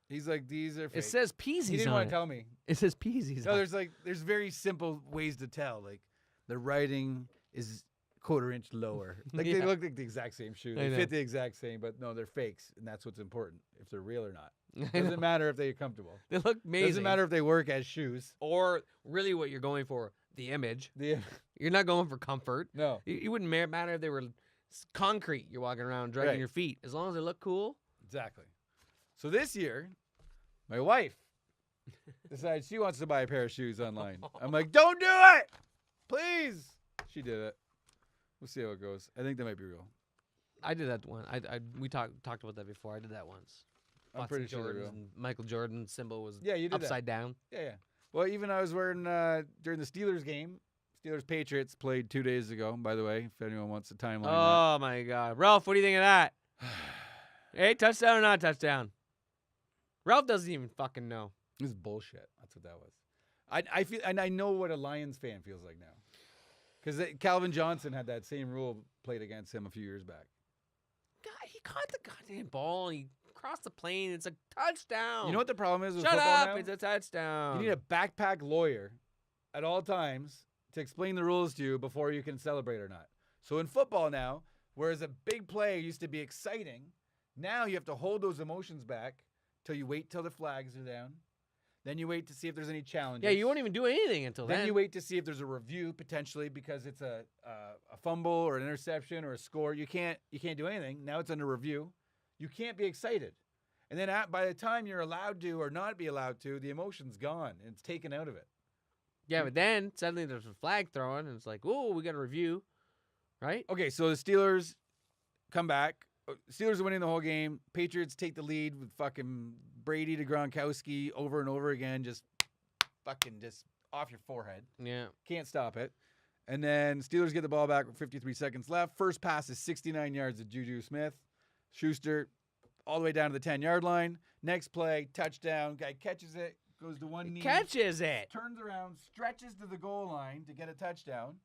He's like, these are fake. It says Peasies he didn't on want it. to tell me. It says Peasies No, on it. there's very simple ways to tell. Like the writing is quarter-inch lower. Like they Yeah. look like the exact same shoe. I They know. fit the exact same, but no, they're fakes, and that's what's important. If they're real or not. I know. Doesn't matter if they're comfortable. They look amazing. Doesn't matter if they work as shoes. Or really what you're going for, the image. The You're not going for comfort. no. It wouldn't matter if they were concrete you're walking around dragging Right. your feet. As long as they look cool. Exactly. So this year, my wife decides she wants to buy a pair of shoes online. I'm like, don't do it, please. She did it. We'll see how it goes. I think that might be real. I did that one. We talked about that before. I did that once. I'm Bought pretty some sure they're Jordans real. and Michael Jordan's symbol was Yeah, you did that. upside down. Yeah. Well, even I was wearing during the Steelers game. Steelers Patriots played 2 days ago. By the way, if anyone wants a timeline. Oh my God, Ralph, what do you think of that? Hey, touchdown or not touchdown? Ralph doesn't even fucking know. This is bullshit. That's what that was. I feel, and I know what a Lions fan feels like now, because Calvin Johnson had that same rule played against him a few years back. God, he caught the goddamn ball. And he crossed the plane. It's a touchdown. You know what the problem is with Shut football up! now? It's a touchdown. You need a backpack lawyer at all times to explain the rules to you before you can celebrate or not. So in football now, whereas a big play used to be exciting, now you have to hold those emotions back till you wait till the flags are down. Then you wait to see if there's any challenges. Yeah, you won't even do anything until then. Then you wait to see if there's a review potentially because it's a fumble or an interception or a score. You can't do anything. Now it's under review. You can't be excited. And then by the time you're allowed to or not be allowed to, the emotion's gone and it's taken out of it. Yeah, but then suddenly there's a flag thrown, and it's like, oh, we got a review, right? Okay, so the Steelers come back. Steelers are winning the whole game. Patriots take the lead with fucking Brady to Gronkowski over and over again, just off your forehead. Yeah. Can't stop it. And then Steelers get the ball back with 53 seconds left. First pass is 69 yards to Juju Smith. Schuster all the way down to the 10-yard line. Next play, touchdown. Guy catches it, goes to one knee. Catches it. Turns around, stretches to the goal line to get a touchdown.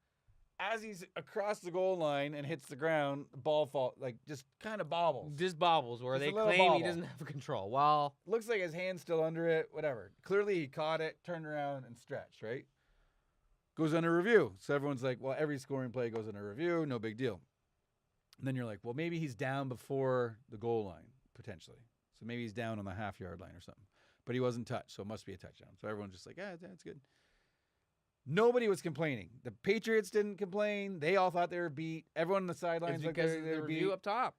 As he's across the goal line and hits the ground, the ball just kind of bobbles. Just bobbles where Just they a little claim he bobble. doesn't have control. Well, Looks like his hand's still under it, whatever. Clearly he caught it, turned around, and stretched, right? Goes under review. So everyone's like, well, every scoring play goes under review, no big deal. And then you're like, well, maybe he's down before the goal line, potentially. So maybe he's down on the half-yard line or something. But he wasn't touched, so it must be a touchdown. So everyone's just like, that's good. Nobody was complaining. The Patriots didn't complain. They all thought they were beat. Everyone on the sidelines it's like because they of were the beat. review up top.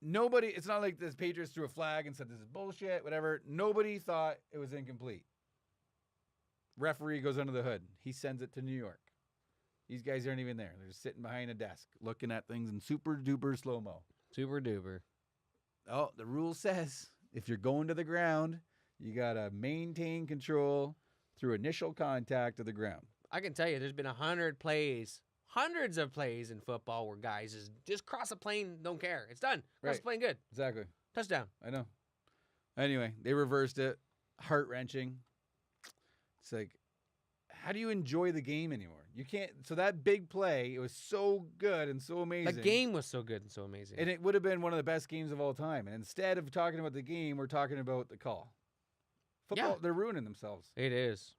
Nobody, it's not like the Patriots threw a flag and said this is bullshit, whatever. Nobody thought it was incomplete. Referee goes under the hood. He sends it to New York. These guys aren't even there. They're just sitting behind a desk looking at things in super duper slow-mo. Super duper. Oh, the rule says if you're going to the ground, you got to maintain control through initial contact of the ground. I can tell you, there's been 100 plays, hundreds of plays in football where guys just cross a plane, don't care. It's done. Cross Right. the plane, good. Exactly. Touchdown. I know. Anyway, they reversed it. Heart-wrenching. It's like, how do you enjoy the game anymore? You can't. So that big play, it was so good and so amazing. The game was so good and so amazing. And it would have been one of the best games of all time. And instead of talking about the game, we're talking about the call. Football, they're ruining themselves. It is.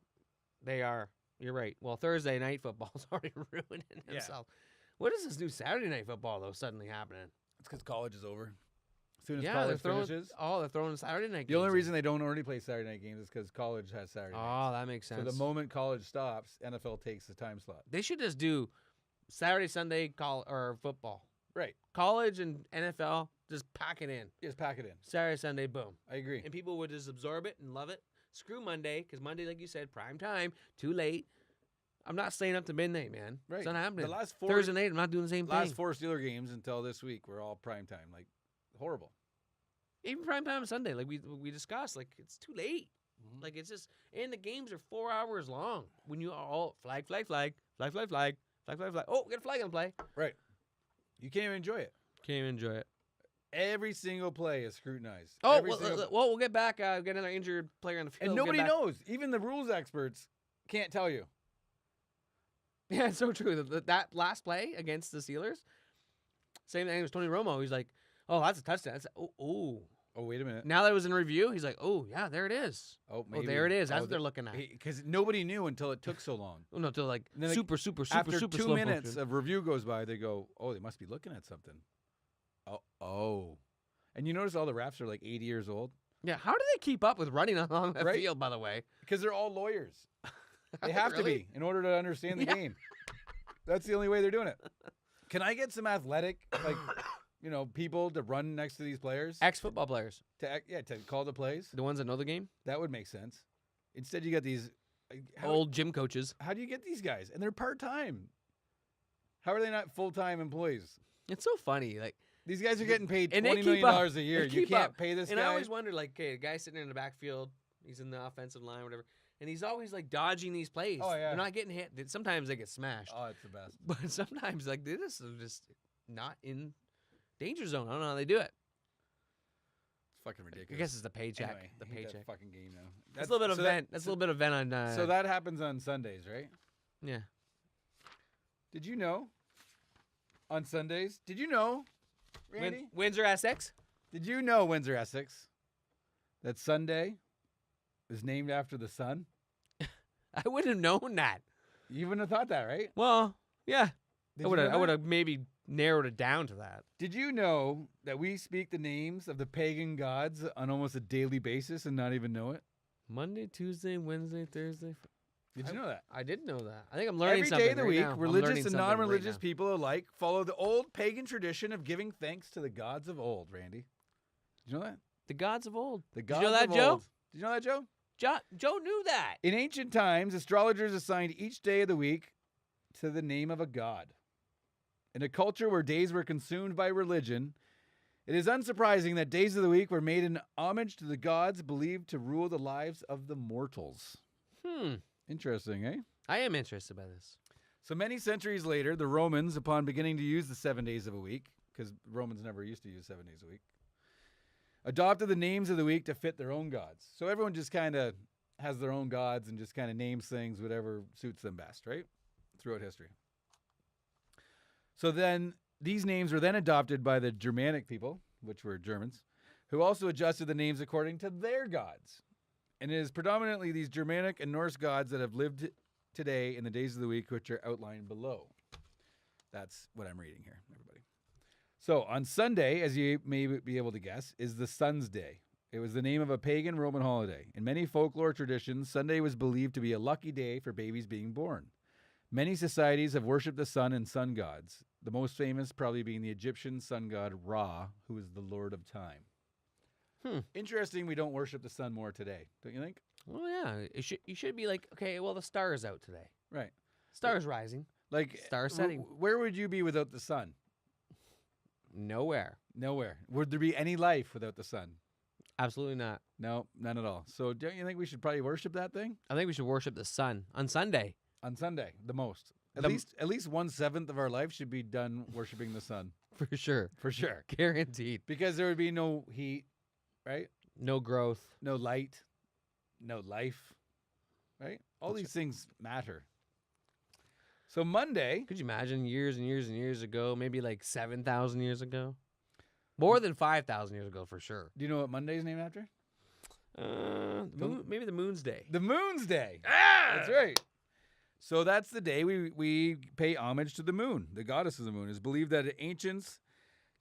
They are. You're right. Well, Thursday night football's already ruining himself. What is this new Saturday night football, though, suddenly happening? It's because college is over. As soon as Yeah, college they're finishes. they're throwing Saturday night games. The only in. reason they don't already play Saturday night games is because college has Saturday nights. Oh, that makes sense. So the moment college stops, NFL takes the time slot. They should just do Saturday, Sunday, or football. Right. College and NFL, just pack it in. Just pack it in. Saturday, Sunday, boom. I agree. And people would just absorb it and love it. Screw Monday, because Monday, like you said, prime time, too late. I'm not staying up to midnight, man. Right. It's not happening. The last 4 Thursday night, I'm not doing the same last thing. 4 Steeler games until this week were all prime time. Like, horrible. Even prime time Sunday, like we discussed, like it's too late. Mhm. Like it's just, and the games are 4 hours long. When you are all flag, flag, flag, flag, flag, flag, flag, flag, flag. Oh, get a flag on play. Right. You can't even enjoy it. Can't even enjoy it. Every single play is scrutinized. Oh, Every well, single- we'll get back. Get another injured player on the field. and We'll nobody get back. knows. Even the rules experts can't tell you. Yeah, it's so true. That last play against the Steelers, same thing as Tony Romo. He's like, oh, that's a touchdown. That's oh. Oh, wait a minute. Now that it was in review, he's like, oh, yeah, there it is. Oh, Oh, there it is. That's what they're looking looking at. Because nobody knew until it took so long. Oh, no, till like And then, like, super After super 2 slow minutes motion. of review goes by, they go, oh, they must be looking at something. Oh. And you notice all the refs are like 80 years old? Yeah, how do they keep up with running along that Right. field, by the way? Because they're all lawyers. They have to be in order to understand the Yeah. game. That's the only way they're doing it. Can I get some athletic, like, people to run next to these players? Ex-football players, To call the plays? the ones that know the game, That would make sense. Instead, you got these old gym coaches. How do you get these guys? And they're part-time. How are they not full-time employees? It's so funny. Like, These guys are getting paid And they $20 keep million up. a year. They You keep can't up. pay this and guy. I always wonder, like, okay, a guy's sitting in the backfield, he's in the offensive line, whatever, and he's always like dodging these plays. Oh, yeah. They're not getting hit. Sometimes they get smashed, Oh, it's the best. but sometimes like they just are just not in danger zone. I don't know how they do it. It's fucking ridiculous. I guess it's the paycheck. Anyway, the I hate that paycheck. fucking game now. That's a little bit of so vent. That's a little bit of vent on. So that happens on Sundays, right? yeah. Did you know? On Sundays, did you know, Randy? Windsor Essex. Did you know, Windsor, Essex, that Sunday is named after the sun? I wouldn't have known that. You wouldn't have thought that, right? Well, yeah. Did I you would have. know I would that? have maybe narrowed it down to that. Did you know that we speak the names of the pagan gods on almost a daily basis and not even know it? Monday, Tuesday, Wednesday, Thursday. Did you know that? I didn't know that. I think I'm learning Every something day of the right week, now. I'm religious learning and something right non-religious now. people alike follow the old pagan tradition of giving thanks to the gods of old, Randy. Did you know that? The gods of old. The Did gods you know that, of Joe? old. Did you know that, Joe? Joe knew that. In ancient times, astrologers assigned each day of the week to the name of a god. In a culture where days were consumed by religion, it is unsurprising that days of the week were made in homage to the gods believed to rule the lives of the mortals. Interesting, eh? I am interested by this. So many centuries later, the Romans, upon beginning to use the 7 days of a week, because Romans never used to use 7 days a week, adopted the names of the week to fit their own gods. So everyone just kind of has their own gods and just kind of names things whatever suits them best, right? Throughout history. So then these names were then adopted by the Germanic people, which were Germans, who also adjusted the names according to their gods. And it is predominantly these Germanic and Norse gods that have lived today in the days of the week, which are outlined below. That's what I'm reading here, everybody. So on Sunday, as you may be able to guess, is the Sun's Day. It was the name of a pagan Roman holiday. In many folklore traditions, Sunday was believed to be a lucky day for babies being born. Many societies have worshipped the sun and sun gods, the most famous probably being the Egyptian sun god Ra, who is the lord of time. Interesting we don't worship the sun more today, don't you think? Well, yeah. You should be like, okay, well, the star is out today. Right. Star's rising. Like, Star setting. Where would you be without the sun? Nowhere. Nowhere. Would there be any life without the sun? Absolutely not. No, none at all. So don't you think we should probably worship that thing I think we should worship the sun on Sunday. on Sunday the most? At The- least 1/7 of our life should be done worshiping the sun For sure. for sure, Guaranteed. because there would be no heat, right? No growth. no light, no life, right? All That's these things matter. So Monday, Could you imagine years and years and years ago, maybe like 7,000 years ago? More than 5,000 years ago for sure. do you know what Monday's named after? Maybe the moon's day. The moon's day. Ah! That's right. So that's the day we pay homage to the moon, the goddess of the moon. It's believed that ancients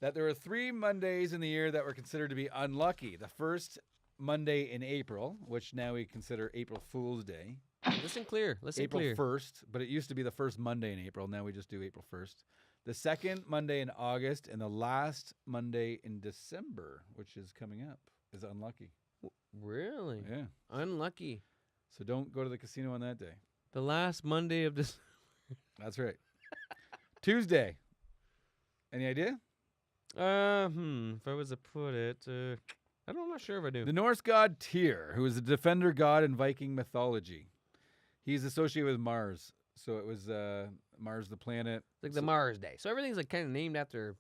that there are 3 Mondays in the year that were considered to be unlucky. The first Monday in April, which now we consider April Fool's Day. Listen clear. Listen April clear. 1st, but it used to be the first Monday in April. Now we just do April 1st. The second Monday in August and the last Monday in December, which is coming up, is unlucky. Really? Yeah. Unlucky. So don't go to the casino on that day. The last Monday of this. That's right. Tuesday. Any idea? If I was to put it, I'm not sure if I do. The Norse god Tyr, who is a defender god in Viking mythology. He's associated with Mars. So it was Mars, the planet. Like the Mars Day. So everything's like kind of named after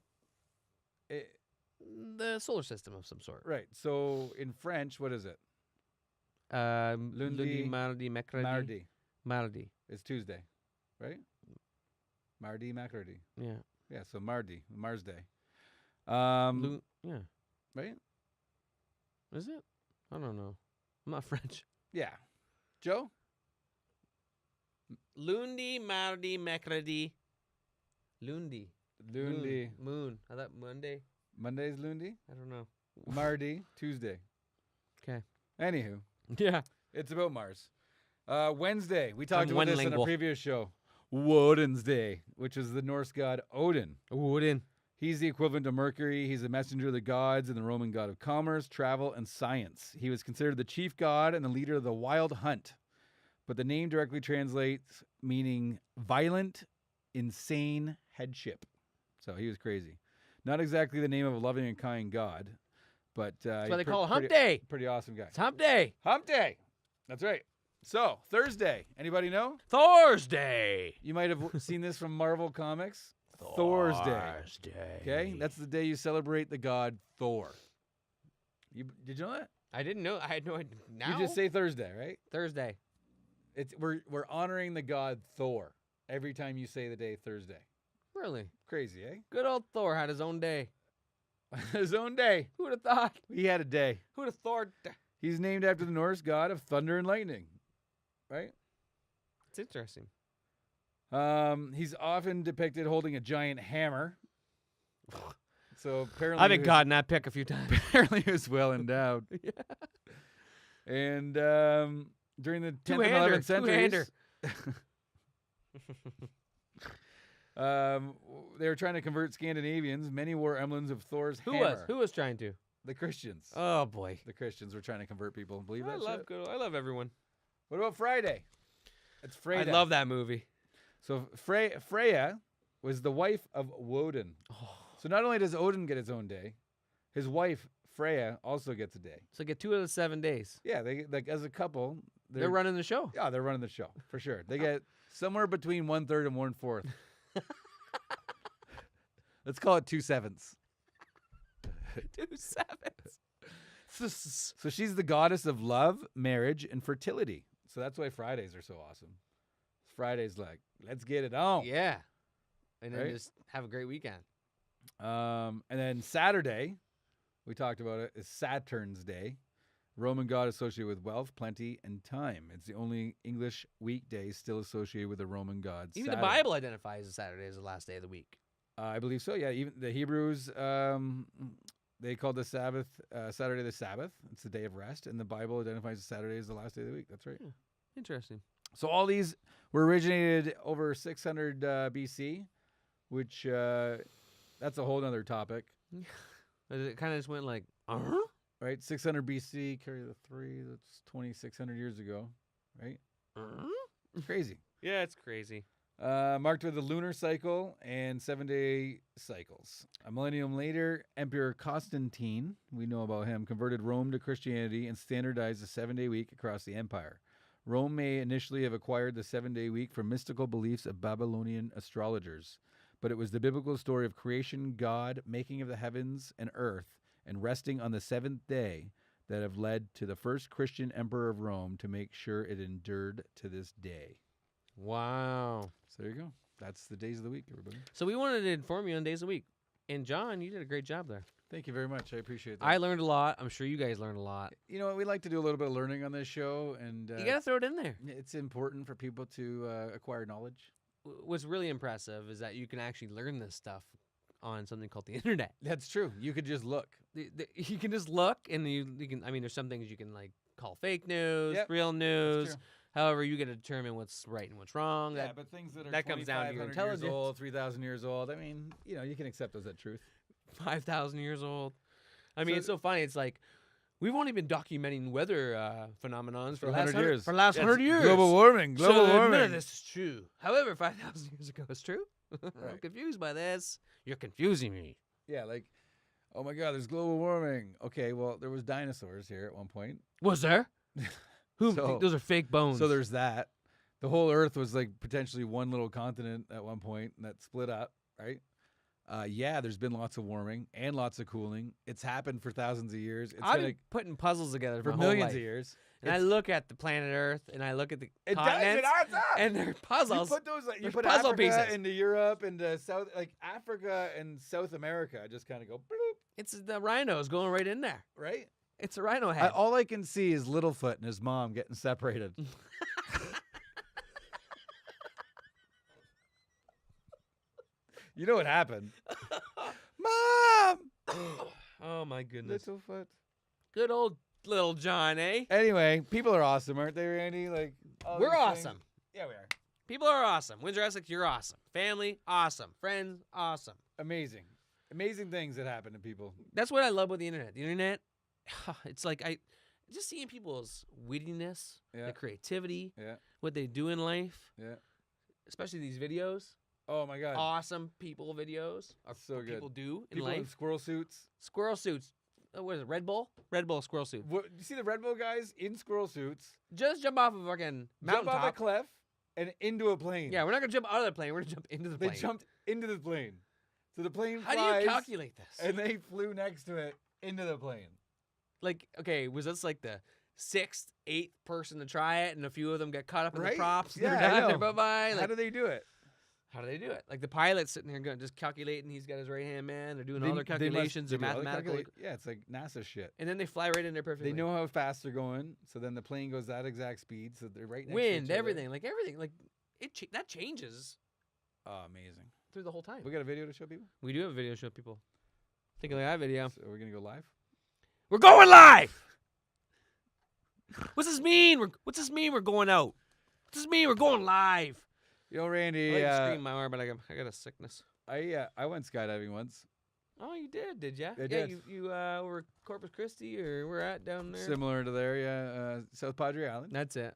the solar system of some sort. Right. So in French, what is it? Lundi, mardi, mercredi. Mardi. Mardi. It's Tuesday, right? Mardi, mercredi. Yeah. Yeah, so Mardi, Mars Day. Yeah. Right? Is it? I don't know. I'm not French. Yeah. Joe? Lundi, mardi, mercredi. Lundi. Lundi. Moon. I thought Monday. Monday's Lundi. I don't know. Mardi, Tuesday. 'Kay. Anywho, Yeah. it's about Mars. Wednesday, we talked I'm about this in a one-lingual. previous show. Woden's Day, which is the Norse god Odin. Wooden. He's the equivalent to Mercury. He's the messenger of the gods and the Roman god of commerce, travel, and science. He was considered the chief god and the leader of the wild hunt. But the name directly translates meaning violent, insane headship. So he was crazy. Not exactly the name of a loving and kind god, but That's he's why they call it Hump pretty, Day. pretty awesome guy. It's Hump Day. Hump Day. That's right. So, Thursday. Anybody know? Thursday. You might have seen this from Marvel Comics. Thor's Day. Thursday. Okay? That's the day you celebrate the god Thor. Did you know that? I didn't know. I had no idea. Now? You just say Thursday, right? Thursday. We're honoring the god Thor every time you say the day Thursday. Really? Crazy, eh? Good old Thor had his own day. His own day. Who would have thought? He had a day. Who would have thought? He's named after the Norse god of thunder and lightning. Right? It's interesting. He's often depicted holding a giant hammer. So apparently, I've been gotten that pick a few times. apparently he was well endowed. Yeah. And during the 10th and 11th Two-hander. centuries, they were trying to convert Scandinavians. Many wore emblems of Thor's hammer. Who was trying to? The Christians. Oh boy. The Christians were trying to convert people. Believe that shit? I love everyone. What about Friday? It's Freya. I love that movie. So Freya was the wife of Woden. Oh. So not only does Odin get his own day, his wife Freya also gets a day. So get 2 out of 7 days. Yeah, they like as a couple. They're running the show. Yeah, they're running the show for sure. They get somewhere between 1/3 and 1/4. Let's call it 2/7. 2 sevens. So she's the goddess of love, marriage, and fertility. So that's why Fridays are so awesome. Friday's like, let's get it on. Yeah. And then Right? just have a great weekend. And then Saturday, we talked about it, is Saturn's Day. Roman god associated with wealth, plenty, and time. It's the only English weekday still associated with the Roman god Even Saturn. the Bible identifies a Saturday as the last day of the week. I believe so, yeah. Even the Hebrews, they called the Sabbath, Saturday the Sabbath. It's the day of rest. And the Bible identifies Saturday as the last day of the week. That's right. Interesting. So all these were originated over 600 BC, which that's a whole other topic, It kind of just went like, right? 600 BC, carry the 3, that's 2,600 years ago, right? Crazy. Yeah, it's crazy. Marked with the lunar cycle and 7-day cycles. A millennium later, Emperor Constantine, we know about him, converted Rome to Christianity and standardized the 7-day week across the empire. Rome may initially have acquired the 7-day week from mystical beliefs of Babylonian astrologers, but it was the biblical story of creation, God, making of the heavens and earth, and resting on the 7th day that have led to the first Christian emperor of Rome to make sure it endured to this day. Wow. So there you go. That's the days of the week, everybody. So we wanted to inform you on days of the week. And John, you did a great job there. Thank you very much. I appreciate that. I learned a lot. I'm sure you guys learned a lot. You know what? We like to do a little bit of learning on this show, and You got to throw it in there. it's important for people to acquire knowledge. What's really impressive is that you can actually learn this stuff on something called the internet. That's true. You could just look. You can just look, and you can. I mean, there's some things you can like call fake news, Yep, real That's news. true. However, you got to determine what's right and what's wrong. Yeah, That but things that are that comes down to your 2,500 intelligence. years old, 3,000 years old. I mean, you can accept those as truth. 5,000 years old. I mean, So- it's so funny. It's like we've only been documenting weather phenomenons For the 100 last years. For the last Yes, 100 years. Global warming. So Global warming. none of this is true. However, 5,000 years ago is true. I'm Right. confused by this. You're confusing me. Yeah, like, oh my God, there's global warming. Okay, well, there was dinosaurs here at one point. Was there? Who? So- Those are fake bones. So there's that. The whole Earth was like potentially one little continent at one point, and that split up, right? Yeah, there's been lots of warming and lots of cooling. It's happened for thousands of years. It's I've gonna been putting puzzles together for my whole millions life. of years. And I look at the planet Earth, and I look at the It does. continents, It adds up. and they're puzzles. You put those. You They're put puzzle Africa pieces. into Europe, into South, like Africa and South America, just kind of go, bloop, It's the rhinos going right in there. right? It's a rhino head. All I can see is Littlefoot and his mom getting separated. You know what happened? Mom! Oh my goodness. Littlefoot. Good old Little John, eh? Anyway, people are awesome, aren't they, Randy? Like all We're these awesome. things. Yeah, we are. People are awesome. Windsor Essex, you're awesome. Family, awesome. Friends, awesome. Amazing. Amazing things that happen to people. That's what I love about the internet. The internet, it's like just seeing people's wittiness, Yeah. their creativity, Yeah. what they do in life, Yeah. especially these videos. Oh my God. Awesome people videos. Or So what good. people do in People in life. squirrel suits. Squirrel suits. What is it? Red Bull? Red Bull squirrel suit. What, you see the Red Bull guys in squirrel suits Just jump off of a fucking jump off a mountaintop. cliff and into a plane. Yeah, we're not gonna jump out of the plane. We're gonna jump into the They plane. jumped into the plane. So the plane How flies, do you calculate this? and they flew next to it into the plane. Like, okay, was this like the 6th, 8th person to try it, and a few of them got caught up in Right? the props? Yeah, they're I done, know. bye bye. How Like, do they do it? how do they do it? Like the pilot's sitting here going, just calculating. He's got his right hand man. They're doing all their They must- calculations, they their do all the mathematical, Yeah, it's like NASA shit. and then they fly right in there perfectly. They know how fast they're going, so then the plane goes that exact speed, so they're right next to wind, each other. everything, like that changes Oh, amazing. through the whole time. We got a video to show people? We do have a video show people. Take a look at that video. So we're going to go live? We're going live. What's this mean? What's this mean? We're going out. What's this mean? We're going live. You know, I Randy, like to scream my arm, but I got a sickness. I went skydiving once. Oh, you did ya? I Yeah, did. you were Corpus Christi, or we're at down there. Similar to there, yeah. South Padre Island. That's it.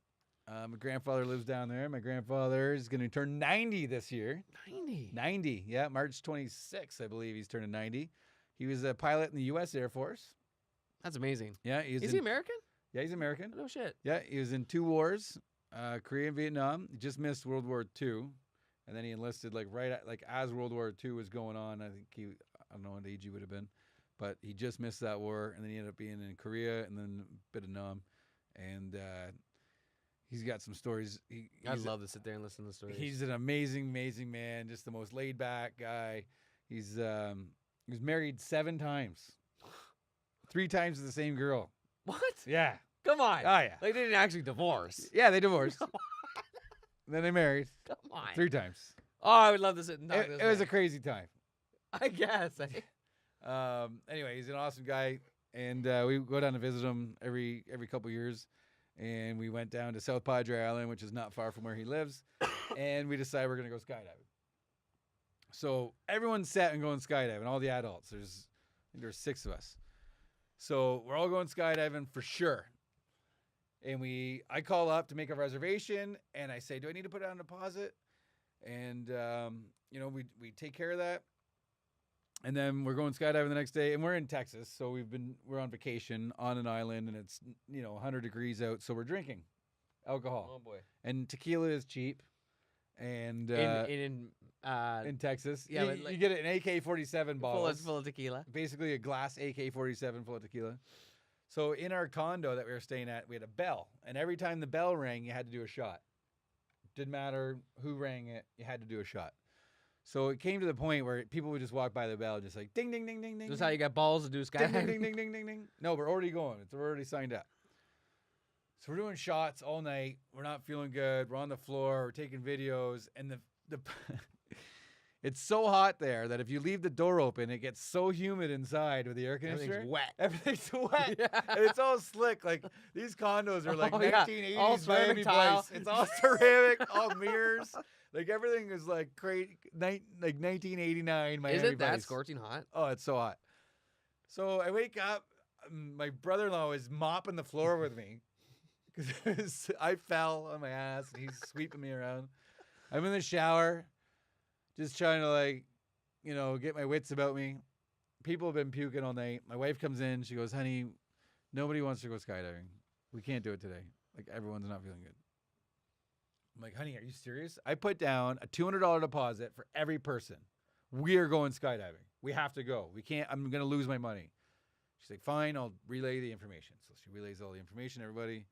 My grandfather lives down there. My grandfather is going to turn 90 this year. 90. 90, yeah. March 26th, I believe he's turning 90. He was a pilot in the U.S. Air Force. That's amazing. Yeah, Is he American? Yeah, he's American. No shit. Yeah, he was in 2 wars, Korea and Vietnam. He just missed World War II, and then he enlisted as World War II was going on. I don't know what age he would have been, but he just missed that war, and then he ended up being in Korea and then a bit of Nam, and he's got some stories. I'd love to sit there and listen to the stories. He's an amazing, amazing man. Just the most laid back guy. He was married 7 times, 3 times to the same girl. what? Yeah. Come on. Oh yeah. Like they didn't actually divorce. Yeah, they divorced. Then they married Come on. 3 times. Oh, I would love to sit and talk to this It was a man. crazy time. I guess. Eh? Anyway, he's an awesome guy, and we go down to visit him every couple years. And we went down to South Padre Island, which is not far from where he lives, and we decided we're gonna go skydiving. So everyone's set and going skydiving. All the adults. I think there's 6 of us. So we're all going skydiving for sure. And I call up to make a reservation, and I say, "Do I need to put down a deposit?" And we take care of that. And then we're going skydiving the next day, and we're in Texas, so we're on vacation on an island, and it's 100 degrees out, so we're drinking alcohol. Oh boy. And tequila is cheap, and In Texas, yeah, you, but you get an AK-47 bottle, full of tequila. basically a glass AK-47 full of tequila. So in our condo that we were staying at, we had a bell. And every time the bell rang, you had to do a shot. Didn't matter who rang it, you had to do a shot. So it came to the point where people would just walk by the bell, just like ding, ding, ding, ding, ding. This is how you got balls to do ding, ding, skydiving. ding, ding, ding, ding, ding. No, we're already going. We're already signed up. So we're doing shots all night. We're not feeling good. We're on the floor. We're taking videos. And the it's so hot there that if you leave the door open, it gets so humid inside with the air conditioner. Everything's wet. Everything's wet. Yeah. And it's all slick. Like these condos are like Oh, yeah. 1980s All Miami ceramic tile. Place. It's all ceramic, all mirrors. Like everything is like like 1989 Miami Is it that Vice. scorching hot? Oh, it's so hot. So I wake up. My brother-in-law is mopping the floor with me because I fell on my ass and he's sweeping me around. I'm in the shower, just trying to like, get my wits about me. People have been puking all night. My wife comes in. She goes, "Honey, nobody wants to go skydiving. We can't do it today. Like everyone's not feeling good." I'm like, "Honey, are you serious?" I put down a $200 deposit for every person. We are going skydiving. We have to go. We can't. I'm going to lose my money. She's like, "Fine, I'll relay the information." So she relays all the information, everybody.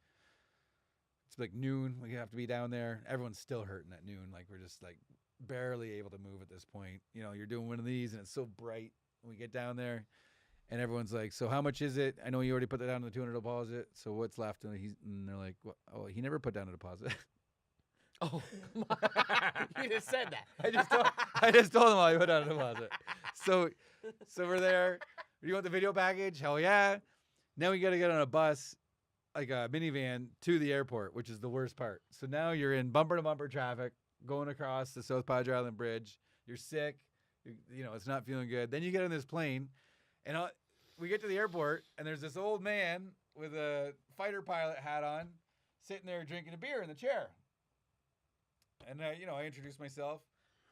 It's like noon. We have to be down there. Everyone's still hurting at noon. Like we're just like barely able to move at this point. You're doing one of these and it's so bright. We get down there and everyone's like, "So how much is it? I know you already put that down the $200 deposit. So what's left?" And they're like, "Oh, he never put down a deposit." Oh, you just said that. I just told him I put down a deposit. So we're there. Do you want the video package? Hell yeah. Now we got to get on a bus, like a minivan, to the airport, which is the worst part. So now you're in bumper to bumper traffic going across the South Padre Island Bridge. You're sick. It's not feeling good. Then you get on this plane, and we get to the airport, and there's this old man with a fighter pilot hat on, sitting there drinking a beer in the chair. And I introduce myself.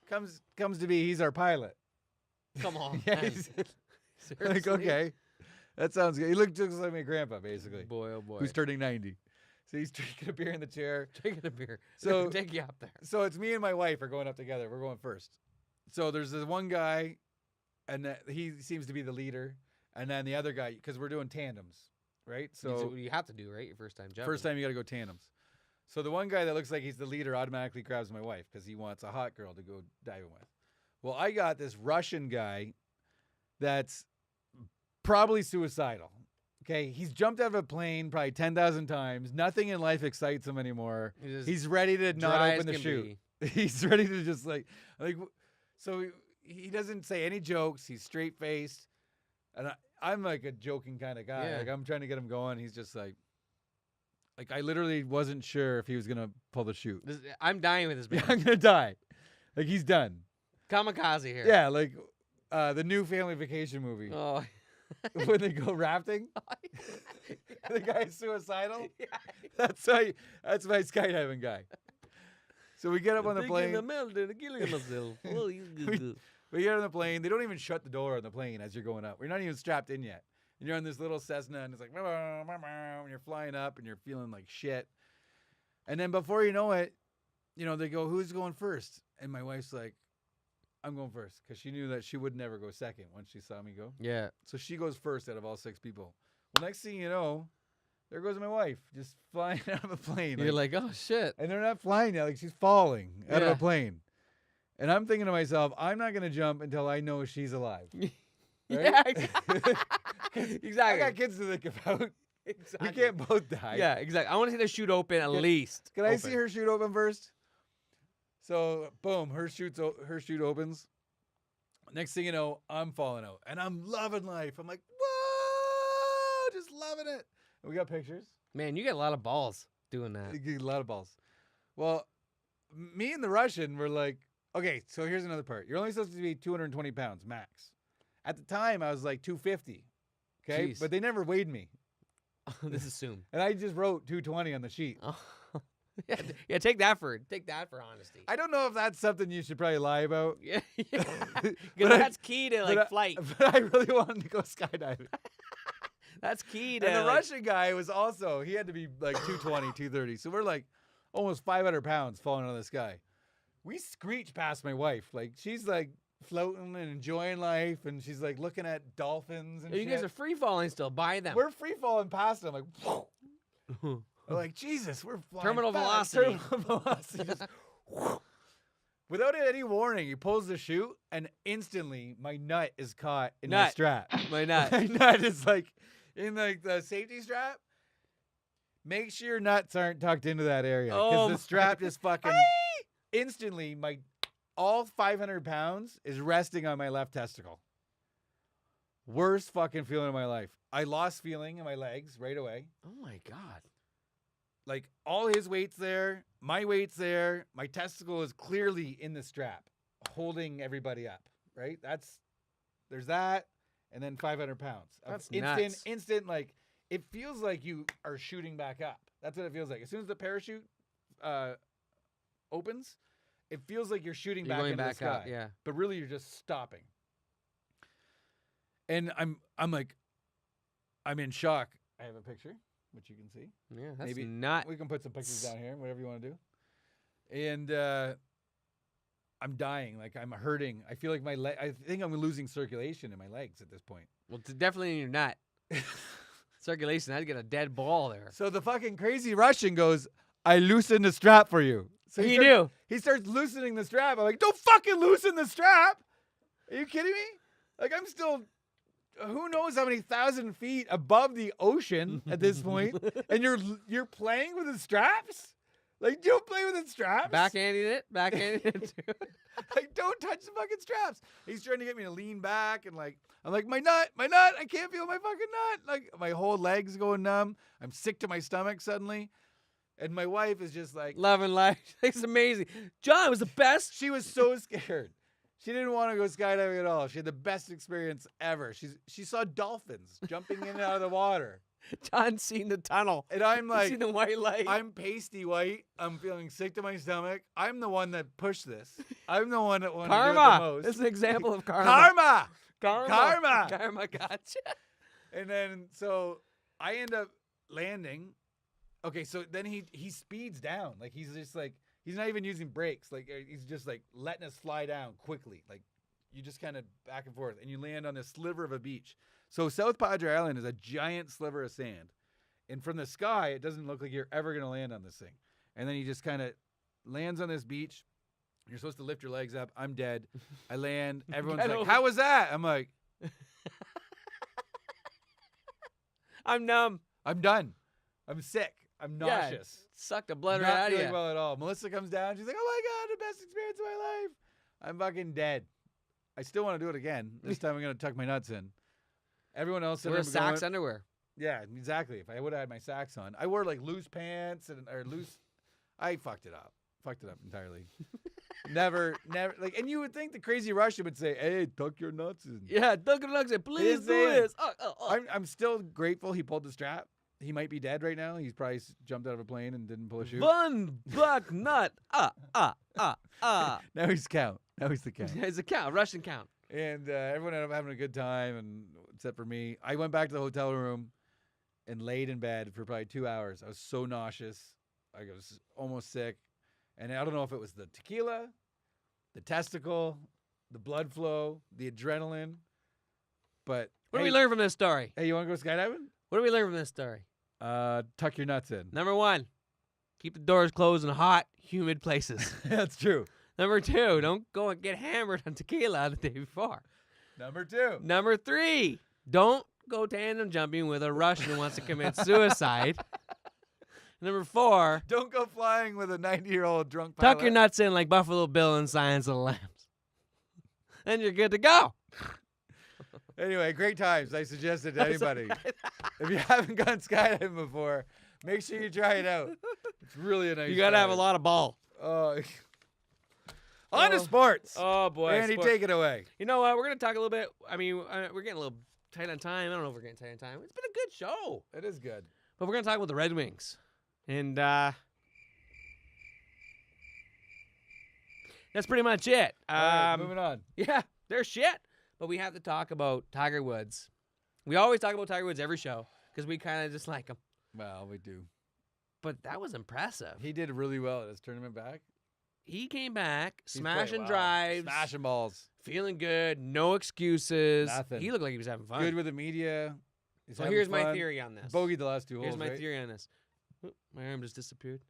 Comes to be, he's our pilot. Come on. Yeah, man. he's Seriously? like, okay, that sounds good. He looked just like my grandpa, basically, Boy, oh boy. who's turning 90. So he's drinking a beer in the chair. Drinking a beer? So- take you up there. So it's me and my wife are going up together. We're going first. So there's this one guy, and he seems to be the leader, and then the other guy, because we're doing tandems, right? So So you have to do, right? Your first time jumping. first time you got to go tandems. So the one guy that looks like he's the leader automatically grabs my wife because he wants a hot girl to go diving with. Well, I got this Russian guy that's probably suicidal. Okay, he's jumped out of a plane probably 10,000 times. Nothing in life excites him anymore. He's ready to not dry open as the can chute. be. He's ready to just like. So he doesn't say any jokes. He's straight faced, and I'm like a joking kind of guy. Yeah. Like I'm trying to get him going. He's just like I literally wasn't sure if he was gonna pull the chute. I'm dying with this Yeah, man. I'm gonna die. Like he's done. Kamikaze here. Yeah, like the new Family Vacation movie Oh. when they go rafting. The guy's suicidal. Yeah. That's my skydiving guy. So we get up on the plane. Killing myself. Oh, he's good. We get on the plane. They don't even shut the door on the plane as you're going up. We're not even strapped in yet. And you're on this little Cessna, and it's like, and you're flying up, and you're feeling like shit. And then before you know it, they go, "Who's going first?" And my wife's like, "I'm going first," because she knew that she would never go second once she saw me go. Yeah. So she goes first out of all 6 people. Well, next thing you know, there goes my wife just flying out of a plane. You're like, oh shit. and they're not flying yet. Like she's falling out of Yeah. a plane. And I'm thinking to myself, I'm not going to jump until I know she's alive. Yeah. Right? Exactly. I got kids to think about. Exactly. We can't both die. Yeah, exactly. I want to see the chute open at least. Can I see her chute open first? So, boom, her chute opens. Next thing you know, I'm falling out. And I'm loving life. I'm like, whoa, just loving it. And we got pictures. Man, you get a lot of balls doing that. You get a lot of balls. Well, me and the Russian were like, okay, so here's another part. You're only supposed to be 220 pounds max. At the time, I was like 250. Okay? Jeez. But they never weighed me. This is soon. And I just wrote 220 on the sheet. Oh. Yeah, take that for honesty. I don't know if that's something you should probably lie about. Yeah, But that's key to but flight. But I really wanted to go skydiving. That's key to. And the Russian guy was also, he had to be like 220, 230. So we're like almost 500 pounds falling on this guy. We screech past my wife. Like she's like floating and enjoying life, and she's like looking at dolphins and You shit. guys are free falling still. Buy them. We're free falling past them, like, I'm like, Jesus, we're flying Terminal fast. velocity. Terminal velocity. Just, without any warning, he pulls the chute, and instantly my nut is caught in the Nut. strap. My nut. My nut is like in like the safety strap. Make sure your nuts aren't tucked into that area because Oh the my strap just fucking instantly all 500 pounds is resting on my left testicle. Worst fucking feeling of my life. I lost feeling in my legs right away. Oh my God. Like all his weight's there, my weight's there, my testicle is clearly in the strap, holding everybody up. Right? There's that, and then 500 pounds. That's instant. Like it feels like you are shooting back up. That's what it feels like. As soon as the parachute opens, it feels like you're shooting You're back going into back the sky. up, yeah. But really, you're just stopping. And I'm like, I'm in shock. I have a picture, which you can see. Yeah, that's Maybe not. we can put some pictures down here, whatever you want to do. And I'm dying. Like I'm hurting. I feel like I think I'm losing circulation in my legs at this point. Well, definitely in your nut. Circulation. I'd get a dead ball there. So the fucking crazy Russian goes, I loosened the strap for you. So He knew. He starts loosening the strap. I'm like, don't fucking loosen the strap. Are you kidding me? Like I'm still, who knows how many thousand feet above the ocean at this point, and you're playing with the straps? Like, don't play with the straps. Backhanding it. Backhanding it too. Like, don't touch the fucking straps. He's trying to get me to lean back, and like, I'm like, my nut, I can't feel my fucking nut. Like, my whole leg's going numb. I'm sick to my stomach suddenly. And my wife is just like, Love and life. It's amazing. John was the best. she was so scared. She didn't want to go skydiving at all. She had the best experience ever. She saw dolphins jumping in and out of the water. John's seen the tunnel. And I'm He's like, seen the white light. I'm pasty white. I'm feeling sick to my stomach. I'm the one that pushed this. I'm the one that wanted to do it the karma. most. It's an example of karma. Karma. Karma. Karma. Karma gotcha. And then so I end up landing. Okay, so then he speeds down. Like he's just like he's not even using brakes. Like he's just like letting us fly down quickly. Like you just kind of back and forth, and you land on this sliver of a beach. So South Padre Island is a giant sliver of sand, and from the sky, it doesn't look like you're ever gonna land on this thing. And then he just kind of lands on this beach. You're supposed to lift your legs up. I'm dead. I land. Everyone's like, "How was that?" I'm like, I'm numb. "I'm done. I'm sick. I'm Yeah, nauseous. Suck the blood Not right out of feeling you. well at all." Melissa comes down. She's like, "Oh my God, the best experience of my life." I'm fucking dead. I still want to do it again. This time I'm going to tuck my nuts in. Everyone else said Wear I'm socks going- underwear. Yeah, exactly. If I would have had my socks on. I wore like loose pants or loose. I fucked it up. Fucked it up entirely. never. Like, and you would think the crazy Russian would say, "Hey, tuck your nuts in." Yeah, Duncan Lux said, please didn't do say it. this. I'm still grateful he pulled the strap. He might be dead right now. He's probably jumped out of a plane and didn't pull a chute. One buck nut. Now he's count. Now he's the count. It's a count, Russian count. And everyone ended up having a good time, and except for me. I went back to the hotel room and laid in bed for probably 2 hours. I was so nauseous. I was almost sick. And I don't know if it was the tequila, the testicle, the blood flow, the adrenaline. But What do we learn from this story? Hey, you want to go skydiving? What do we learn from this story? Tuck your nuts in. Number one, keep the doors closed in hot, humid places. That's true. Number two, don't go and get hammered on tequila the day before. Number two. Number three, don't go tandem jumping with a Russian who wants to commit suicide. Number four, Don't go flying with a 90-year-old drunk pilot. tuck your nuts in like Buffalo Bill in Silence of the Lambs. Then you're good to go. Anyway, great times. I suggest it to anybody. If you haven't gone skydiving before, make sure you try it out. It's really a nice You got to have a ride. lot of ball. On to sports. Oh, boy. Andy, take it away. You know what? We're going to talk a little bit. I mean, we're getting a little tight on time. I don't know if we're getting tight on time. It's been a good show. It is good. But we're going to talk about the Red Wings. And that's pretty much it. All right, moving on. Yeah, they're shit. But we have to talk about Tiger Woods. We always talk about Tiger Woods every show because we kind of just like him. Well, we do. But that was impressive. He did really well at his tournament back. he came back, He's smashing playing well. drives, Smashing balls. feeling good, no excuses. Nothing. He looked like he was having fun. Good with the media. He's So having here's my fun. theory on this. Bogeyed the last 2 holes, Here's my right? theory on this. Oop, my arm just disappeared.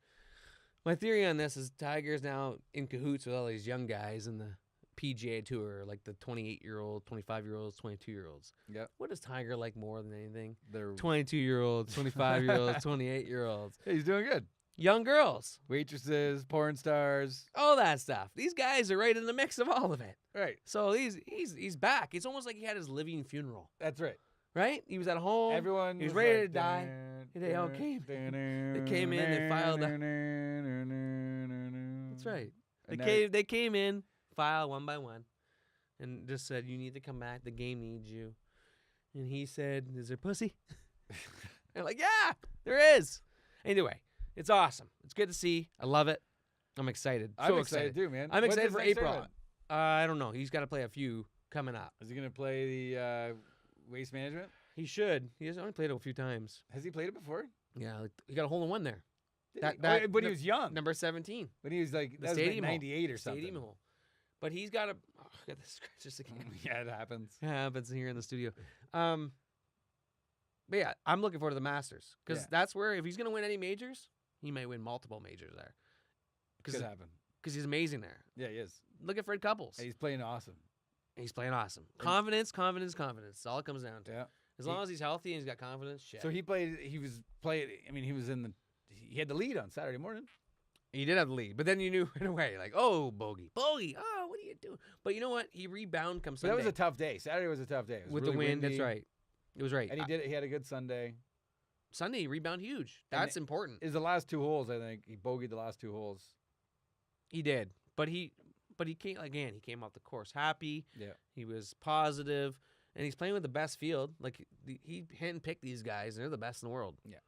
My theory on this is Tiger's now in cahoots with all these young guys in the PGA Tour, like the 28-year-old, 25-year-olds, 22-year-olds. Yep. What does Tiger like more than anything? They're 22-year-olds, 25-year-olds, 28-year-olds. Hey, he's doing good. Young girls. Waitresses, porn stars. All that stuff. These guys are right in the mix of all of it. Right. So he's back. It's almost like he had his living funeral, That's right. right? He was at home. Everyone he was was ready like, to die. They all came. They came in. They filed. That's right. They came in, filed one by one, and just said, "You need to come back. The game needs you." And he said, "Is there pussy?" And like, "Yeah, there is." Anyway, it's awesome. It's good to see. I love it. I'm excited. I'm So excited too, man. I'm When's excited his for next April. tournament? I don't know. He's got to play a few coming up. Is he gonna play the waste management? He should. He has only played it a few times. Has he played it before? Yeah, like, he got a hole in one there. Did That- he? that- Oh, but he the- was young. Number 17. When he was like The that was like stadium hole. 98 or something. Stadium hole. But he's got a. Oh, I got the scratches again. Yeah, it happens. It happens here in the studio. But yeah, I'm looking forward to the Masters because Yeah. that's where if he's gonna win any majors, he may win multiple majors there. Could happen. Because he's amazing there. Yeah, he is. Look at Fred Couples. Hey, he's playing awesome. He's playing awesome. Confidence, confidence, confidence. That's all it comes down to. Yeah. As long as he's healthy and he's got confidence, shit. So he played. He was playing. I mean, he was in the. He had the lead on Saturday morning. He did have the lead, but then you knew right away, like, oh, bogey. Oh, what are you doing? But you know what? He rebound comes But Sunday. that was a tough day. Saturday was a tough day. It was with really the wind. windy, That's right. It was right. And he did it. He had a good Sunday. Sunday, he rebound huge. And That's important. Is the last 2 holes? I think he bogeyed the last 2 holes. He did, but he came again. He came off the course happy. Yeah. He was positive, and he's playing with the best field. Like he handpicked these guys, and they're the best in the world. Yeah.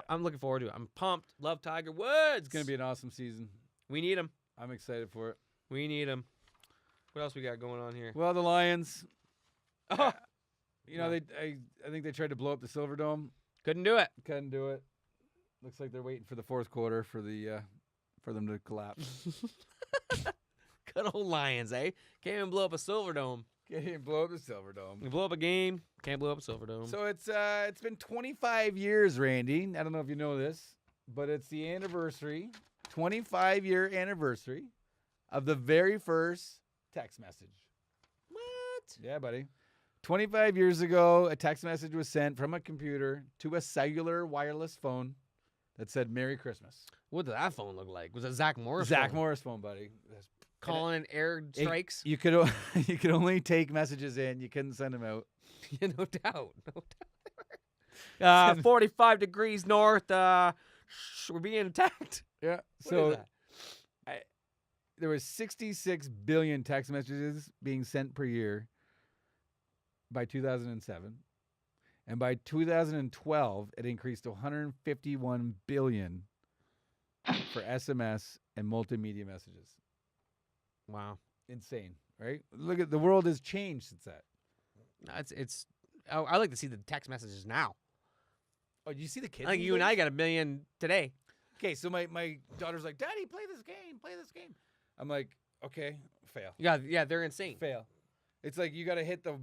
I'm looking forward to it. I'm pumped. Love Tiger Woods. It's gonna be an awesome season. We need him. I'm excited for it. We need him. What else we got going on here? Well, the Lions. Oh, You know, Wow. I think they tried to blow up the Silver Dome. couldn't do it. Couldn't do it. Looks like they're waiting for the fourth quarter for them to collapse. Good old Lions, eh? Can't even blow up a Silver Dome. Can't blow up the Silver Dome. We blow up a game. Can't blow up a Silver Dome. So it's been 25 years, Randy. I don't know if you know this, but it's the 25-year anniversary of the very first text message. what? Yeah, buddy. 25 years ago, a text message was sent from a computer to a cellular wireless phone that said "Merry Christmas." What did that phone look like? Was it Zach Morris? Zach phone? Morris phone, buddy. calling in air It- strikes. You could you could only take messages in. You couldn't send them out. Yeah, no doubt. No doubt. 45 degrees north. We're being attacked. Yeah. What So is that? there was 66 billion text messages being sent per year by 2007. And by 2012, it increased to 151 billion for SMS and multimedia messages. Wow. Insane, right? Look at the world has changed since that. It's. Oh, I like to see the text messages now. Oh, do you see the kids? I think these you and I days? got a million today. Okay, so my daughter's like, "Daddy, play this game. Play this game." I'm like, "Okay, fail." Yeah, they're insane. Fail. It's like you got to hit the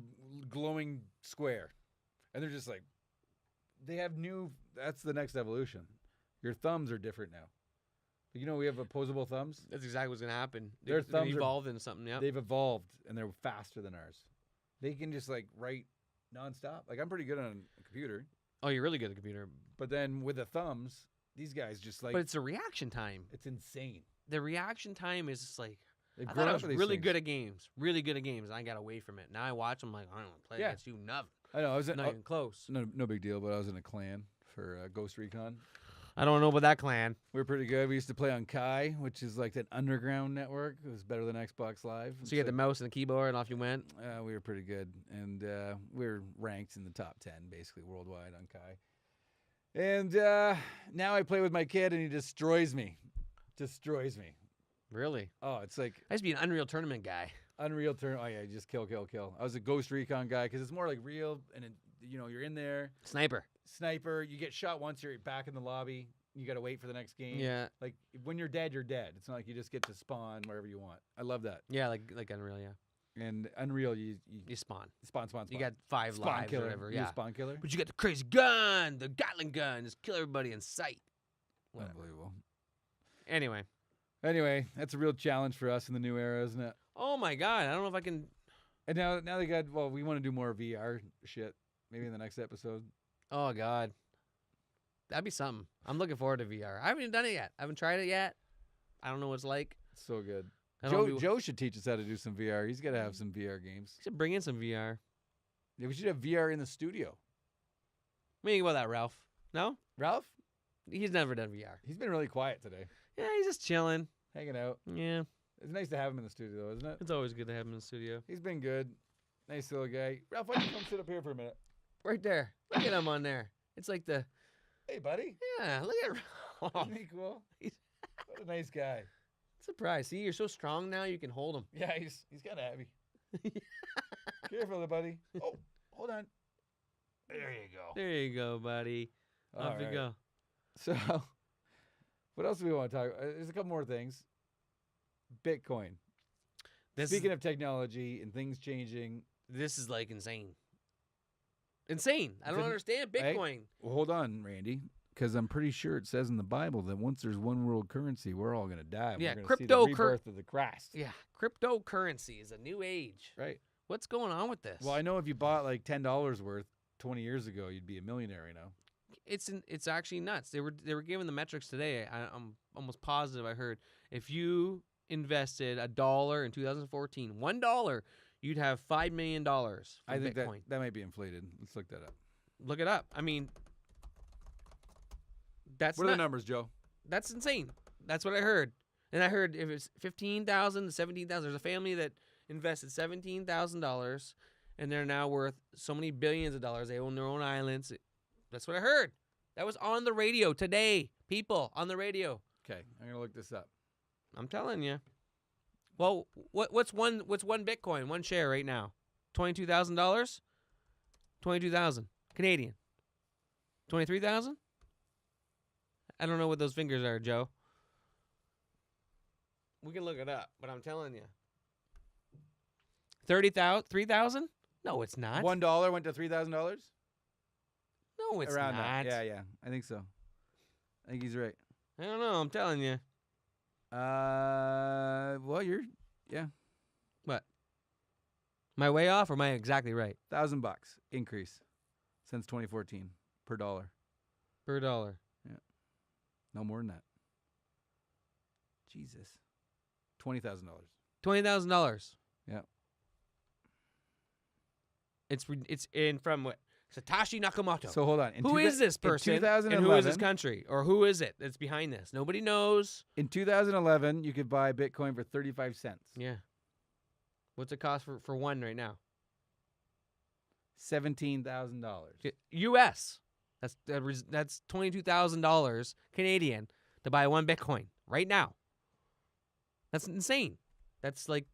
glowing square. And they're just like, they have that's the next evolution. Your thumbs are different now. You know, we have opposable thumbs. That's exactly what's gonna happen. Their They thumbs are- evolved into something. Yeah. They've evolved and they're faster than ours. They can just like write nonstop. Like I'm pretty good on a computer, Oh, you're really good at the computer. but then with the thumbs, these guys just like, But it's a reaction time. it's insane. The reaction time is just like They've I grown thought I up was with these really things. good at games. Really good at games. And I got away from it. Now I watch them like I don't want to play Yeah. against you. Nothing. I know. I was in, Not even close. no big deal, but I was in a clan for Ghost Recon. I don't know about that clan. We were pretty good. We used to play on Kai, which is like an underground network. It was better than Xbox Live. So you had the mouse and the keyboard, and off you went. We were pretty good, and we were ranked in the top 10, basically worldwide on Kai. And now I play with my kid, and he destroys me. Destroys me. Really? Oh, it's like I used to be an Unreal Tournament guy. Unreal turn. Oh yeah, just kill. I was a Ghost Recon guy because it's more like real, and you're in there. Sniper. Sniper. You get shot once, you're back in the lobby. You got to wait for the next game. Yeah. Like when you're dead, you're dead. It's not like you just get to spawn wherever you want. I love that. Yeah, like Unreal, yeah. And Unreal, you You spawn. spawn. You got 5 spawn lives killer. or whatever. You Yeah. spawn killer. But you got the crazy gun, the Gatling gun, just kill everybody in sight. Whatever. Unbelievable. Anyway. That's a real challenge for us in the new era, isn't it? Oh my God, I don't know if I can. And now they got. Well, we want to do more VR shit. Maybe in the next episode. Oh God, that'd be something. I'm looking forward to VR. I haven't even done it yet. I haven't tried it yet. I don't know what it's like. It's so good. I don't Joe should teach us how to do some VR. He's got to have some VR games. We should bring in some VR. Yeah, we should have VR in the studio. What do you think about that, Ralph? No, Ralph, he's never done VR. he's been really quiet today, Yeah, he's just chilling. hanging out. Yeah, It's nice to have him in the studio, though, isn't it? it's always good to have him in the studio. He's been good. Nice little guy. Ralph, why don't you come sit up here for a minute? Right there. Look at him on there. It's like the Hey, buddy. yeah. Look at Ralph. Isn't he cool? He's- What a nice guy. Surprise. See, you're so strong now. You can hold him. Yeah, he's kind of heavy. Careful there, buddy. Oh, hold on. There you go. There you go, buddy. All Off you right. go. So, what else do we want to talk about? There's a couple more things. Bitcoin. Speaking of technology and things changing. This is like insane. Insane. I don't It's understand hey, Bitcoin. Well, hold on, Randy, because I'm pretty sure it says in the Bible that once there's one world currency, we're all going to die. Yeah, we're going to see the rebirth of the Christ. Yeah, cryptocurrency is a new age. Right. What's going on with this? Well, I know if you bought like $10 worth 20 years ago, you'd be a millionaire, you know. It's actually nuts. They were giving the metrics today. I'm almost positive I heard if you invested $1 in 2014, $1, you'd have $5 million. I think Bitcoin. that might be inflated. Let's look that up. Look it up. I mean, that's What are the numbers, Joe? That's insane. That's what I heard. And I heard if it's 15,000 to 17,000, there's a family that invested $17,000 and they're now worth so many billions of dollars. They own their own islands. That's what I heard. That was on the radio today. People on the radio. Okay, I'm going to look this up. I'm telling you. Well, what's one Bitcoin, one share right now? $22,000? 22,000 Canadian. 23,000? I don't know what those fingers are, Joe. We can look it up, but I'm telling you. 30,000? 3,000? No, it's not. $1 went to $3,000? No, it's Around not. that. Yeah, I think so. I think he's right. I don't know. I'm telling you. Well, yeah, What? Am I way off or am I exactly right? $1,000 increase since 2014 per dollar. Per dollar. No more than that. Jesus. $20,000. $20,000. Yeah. It's in from what? Satoshi Nakamoto. So hold on. Who is this person? In 2011, and who is this country? Or who is it that's behind this? Nobody knows. In 2011, you could buy Bitcoin for 35 cents. Yeah. What's it cost for one right now? $17,000. U.S. That's $22,000 Canadian to buy one Bitcoin right now. That's insane. That's like,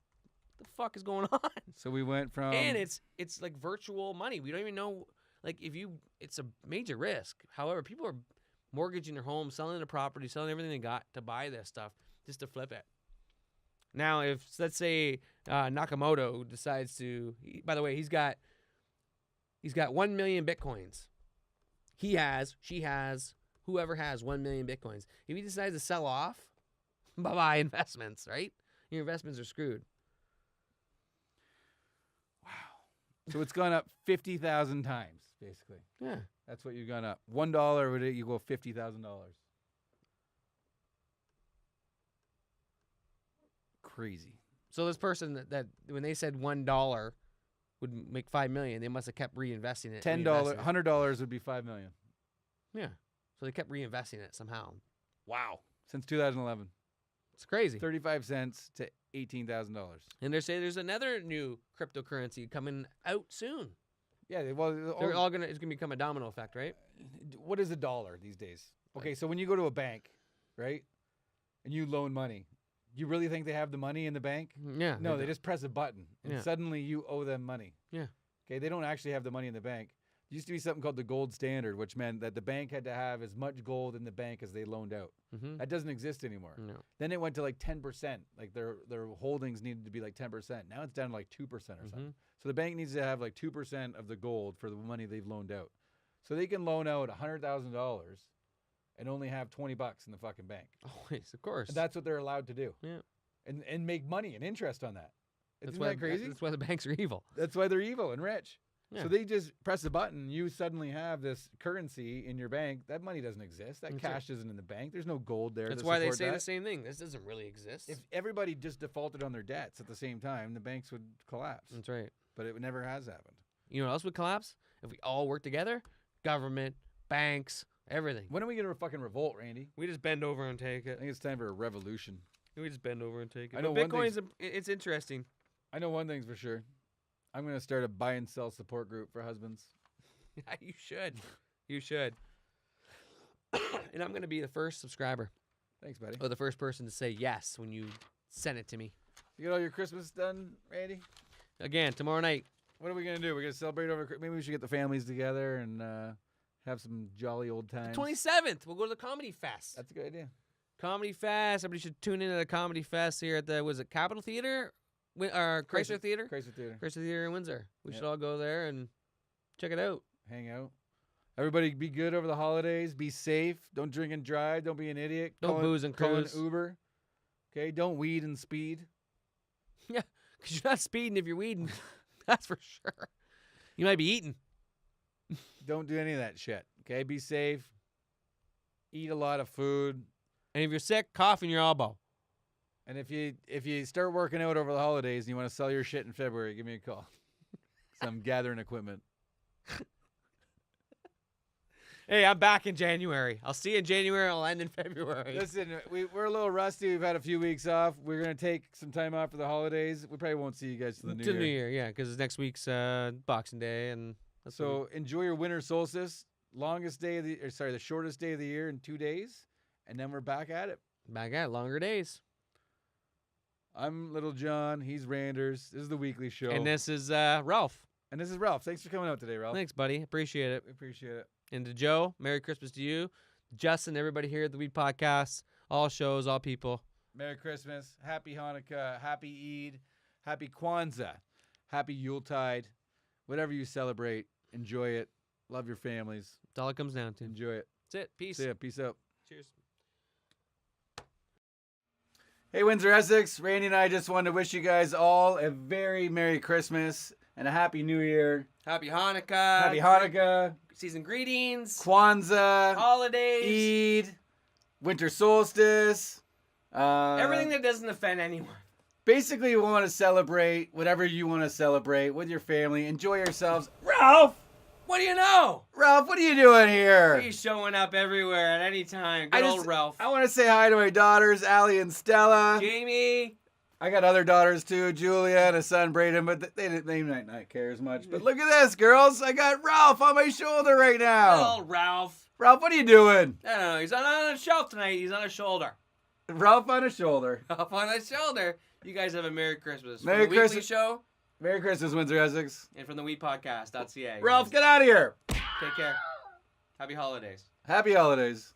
the fuck is going on? So we went from And it's like virtual money. We don't even know. Like it's a major risk. However, people are mortgaging their homes, selling their property, selling everything they got to buy this stuff just to flip it. Now, if let's say Nakamoto decides to, by the way, he's got 1 million Bitcoins. He has, she has, whoever has 1 million Bitcoins. If he decides to sell off, bye-bye investments, right? Your investments are screwed. So it's gone up 50,000 times, basically. Yeah. That's what you've gone up. $1 would equal $50,000. Crazy. So this person that when they said $1 would make 5 million, they must have kept reinvesting it. $10, reinvesting it. $100 would be $5 million. Yeah. So they kept reinvesting it somehow. Wow. Since 2011. It's crazy. 35 cents to $18,000. And they say there's another new cryptocurrency coming out soon. Yeah, well, They're all it's gonna become a domino effect, right? what is a dollar these days? Okay, so when you go to a bank, right, and you loan money, you really think they have the money in the bank? Yeah. No, they just press a button, and Yeah. suddenly you owe them money. Yeah. Okay, they don't actually have the money in the bank. used to be something called the gold standard, which meant that the bank had to have as much gold in the bank as they loaned out. Mm-hmm. That doesn't exist anymore. No. Then it went to like 10%. Like their holdings needed to be like 10%. Now it's down to like 2% or something. So the bank needs to have like 2% of the gold for the money they've loaned out. So they can loan out $100,000 and only have $20 in the fucking bank. Always, of course. And that's what they're allowed to do. Yeah. And make money and interest on that. Isn't why that crazy? That's why the banks are evil. That's why they're evil and rich. Yeah. So they just press a button. You suddenly have this currency in your bank. That money doesn't exist. That That's cash isn't in the bank. There's no gold there. That's to why they support say that. the same thing. This doesn't really exist. If everybody just defaulted on their debts at the same time, the banks would collapse. That's right. But it never has happened. You know what else would collapse? If we all work together? Government, banks, everything. When are we going to fucking revolt, Randy? We just bend over and take I it. think it's time for a revolution. We just bend over and take it. I know But one Bitcoin's it's interesting. I know one thing's for sure. I'm going to start a buy and sell support group for husbands. Yeah, you should. You should. And I'm going to be the first subscriber. Thanks, buddy. Or the first person to say yes when you send it to me. You get all your Christmas done, Randy? Again, tomorrow night. What are we going to do? We're going to celebrate over Maybe we should get the families together and have some jolly old times. 27th, we'll go to the Comedy Fest. That's a good idea. Comedy Fest. Everybody should tune into the Comedy Fest here at the, was it Capitol Theater? Or Chrysler Theater? Chrysler Theater. Chrysler Theater in Windsor. We should all go there and check it out. Hang out. Everybody be good over the holidays. Be safe. Don't drink and drive. Don't be an idiot. Don't booze and call an cruise. Uber. Okay? Don't weed and speed. Yeah, because you're not speeding if you're weeding. That's for sure. You might be eating. Don't do any of that shit. Okay? Be safe. Eat a lot of food. And if you're sick, cough in your elbow. And if you start working out over the holidays and you want to sell your shit in February, give me a call. 'Cause I'm gathering equipment. Hey, I'm back in January. I'll see you in January. I'll end in February. Listen, we're a little rusty. We've had a few weeks off. We're going to take some time off for the holidays. We probably won't see you guys till the New To Year. New Year, yeah, because next week's Boxing Day, and that's So enjoy your winter solstice. The shortest day of the year in 2 days. And then we're back at it. back at longer days. I'm Little John. He's Randerz. This is the weekly show. And this is Ralph. And this is Ralph. Thanks for coming out today, Ralph. Thanks, buddy. Appreciate it. We appreciate it. And to Joe, Merry Christmas to you. Justin, everybody here at the WePodcast, all shows, all people. Merry Christmas. Happy Hanukkah. Happy Eid. Happy Kwanzaa. Happy Yuletide. Whatever you celebrate, enjoy it. Love your families. That's all it comes down to. Enjoy it. That's it. Peace. See ya. Peace out. Cheers. Hey, Windsor, Essex. Randy and I just wanted to wish you guys all a very Merry Christmas and a Happy New Year. Happy Hanukkah. Happy Hanukkah. Season greetings. Kwanzaa. Holidays. Eid. Winter solstice. Everything that doesn't offend anyone. Basically, we want to celebrate whatever you want to celebrate with your family. Enjoy yourselves. Ralph! What do you know? Ralph, what are you doing here? He's showing up everywhere at any time. Good old Ralph. I want to say hi to my daughters, Allie and Stella. Jamie. I got other daughters too, Julia and a son, Braden, but they might not care as much. But look at this, girls. I got Ralph on my shoulder right Good now. old Ralph. Ralph, what are you doing? I don't know. He's on a shelf tonight. He's on a shoulder. Ralph on his shoulder. Up on a shoulder. You guys have a Merry Christmas. Merry from the Weekly Christmas. Show Merry Christmas, Windsor, Essex. and from the WePodcast.ca. Ralph, get out of here. Take care. Happy holidays. Happy holidays.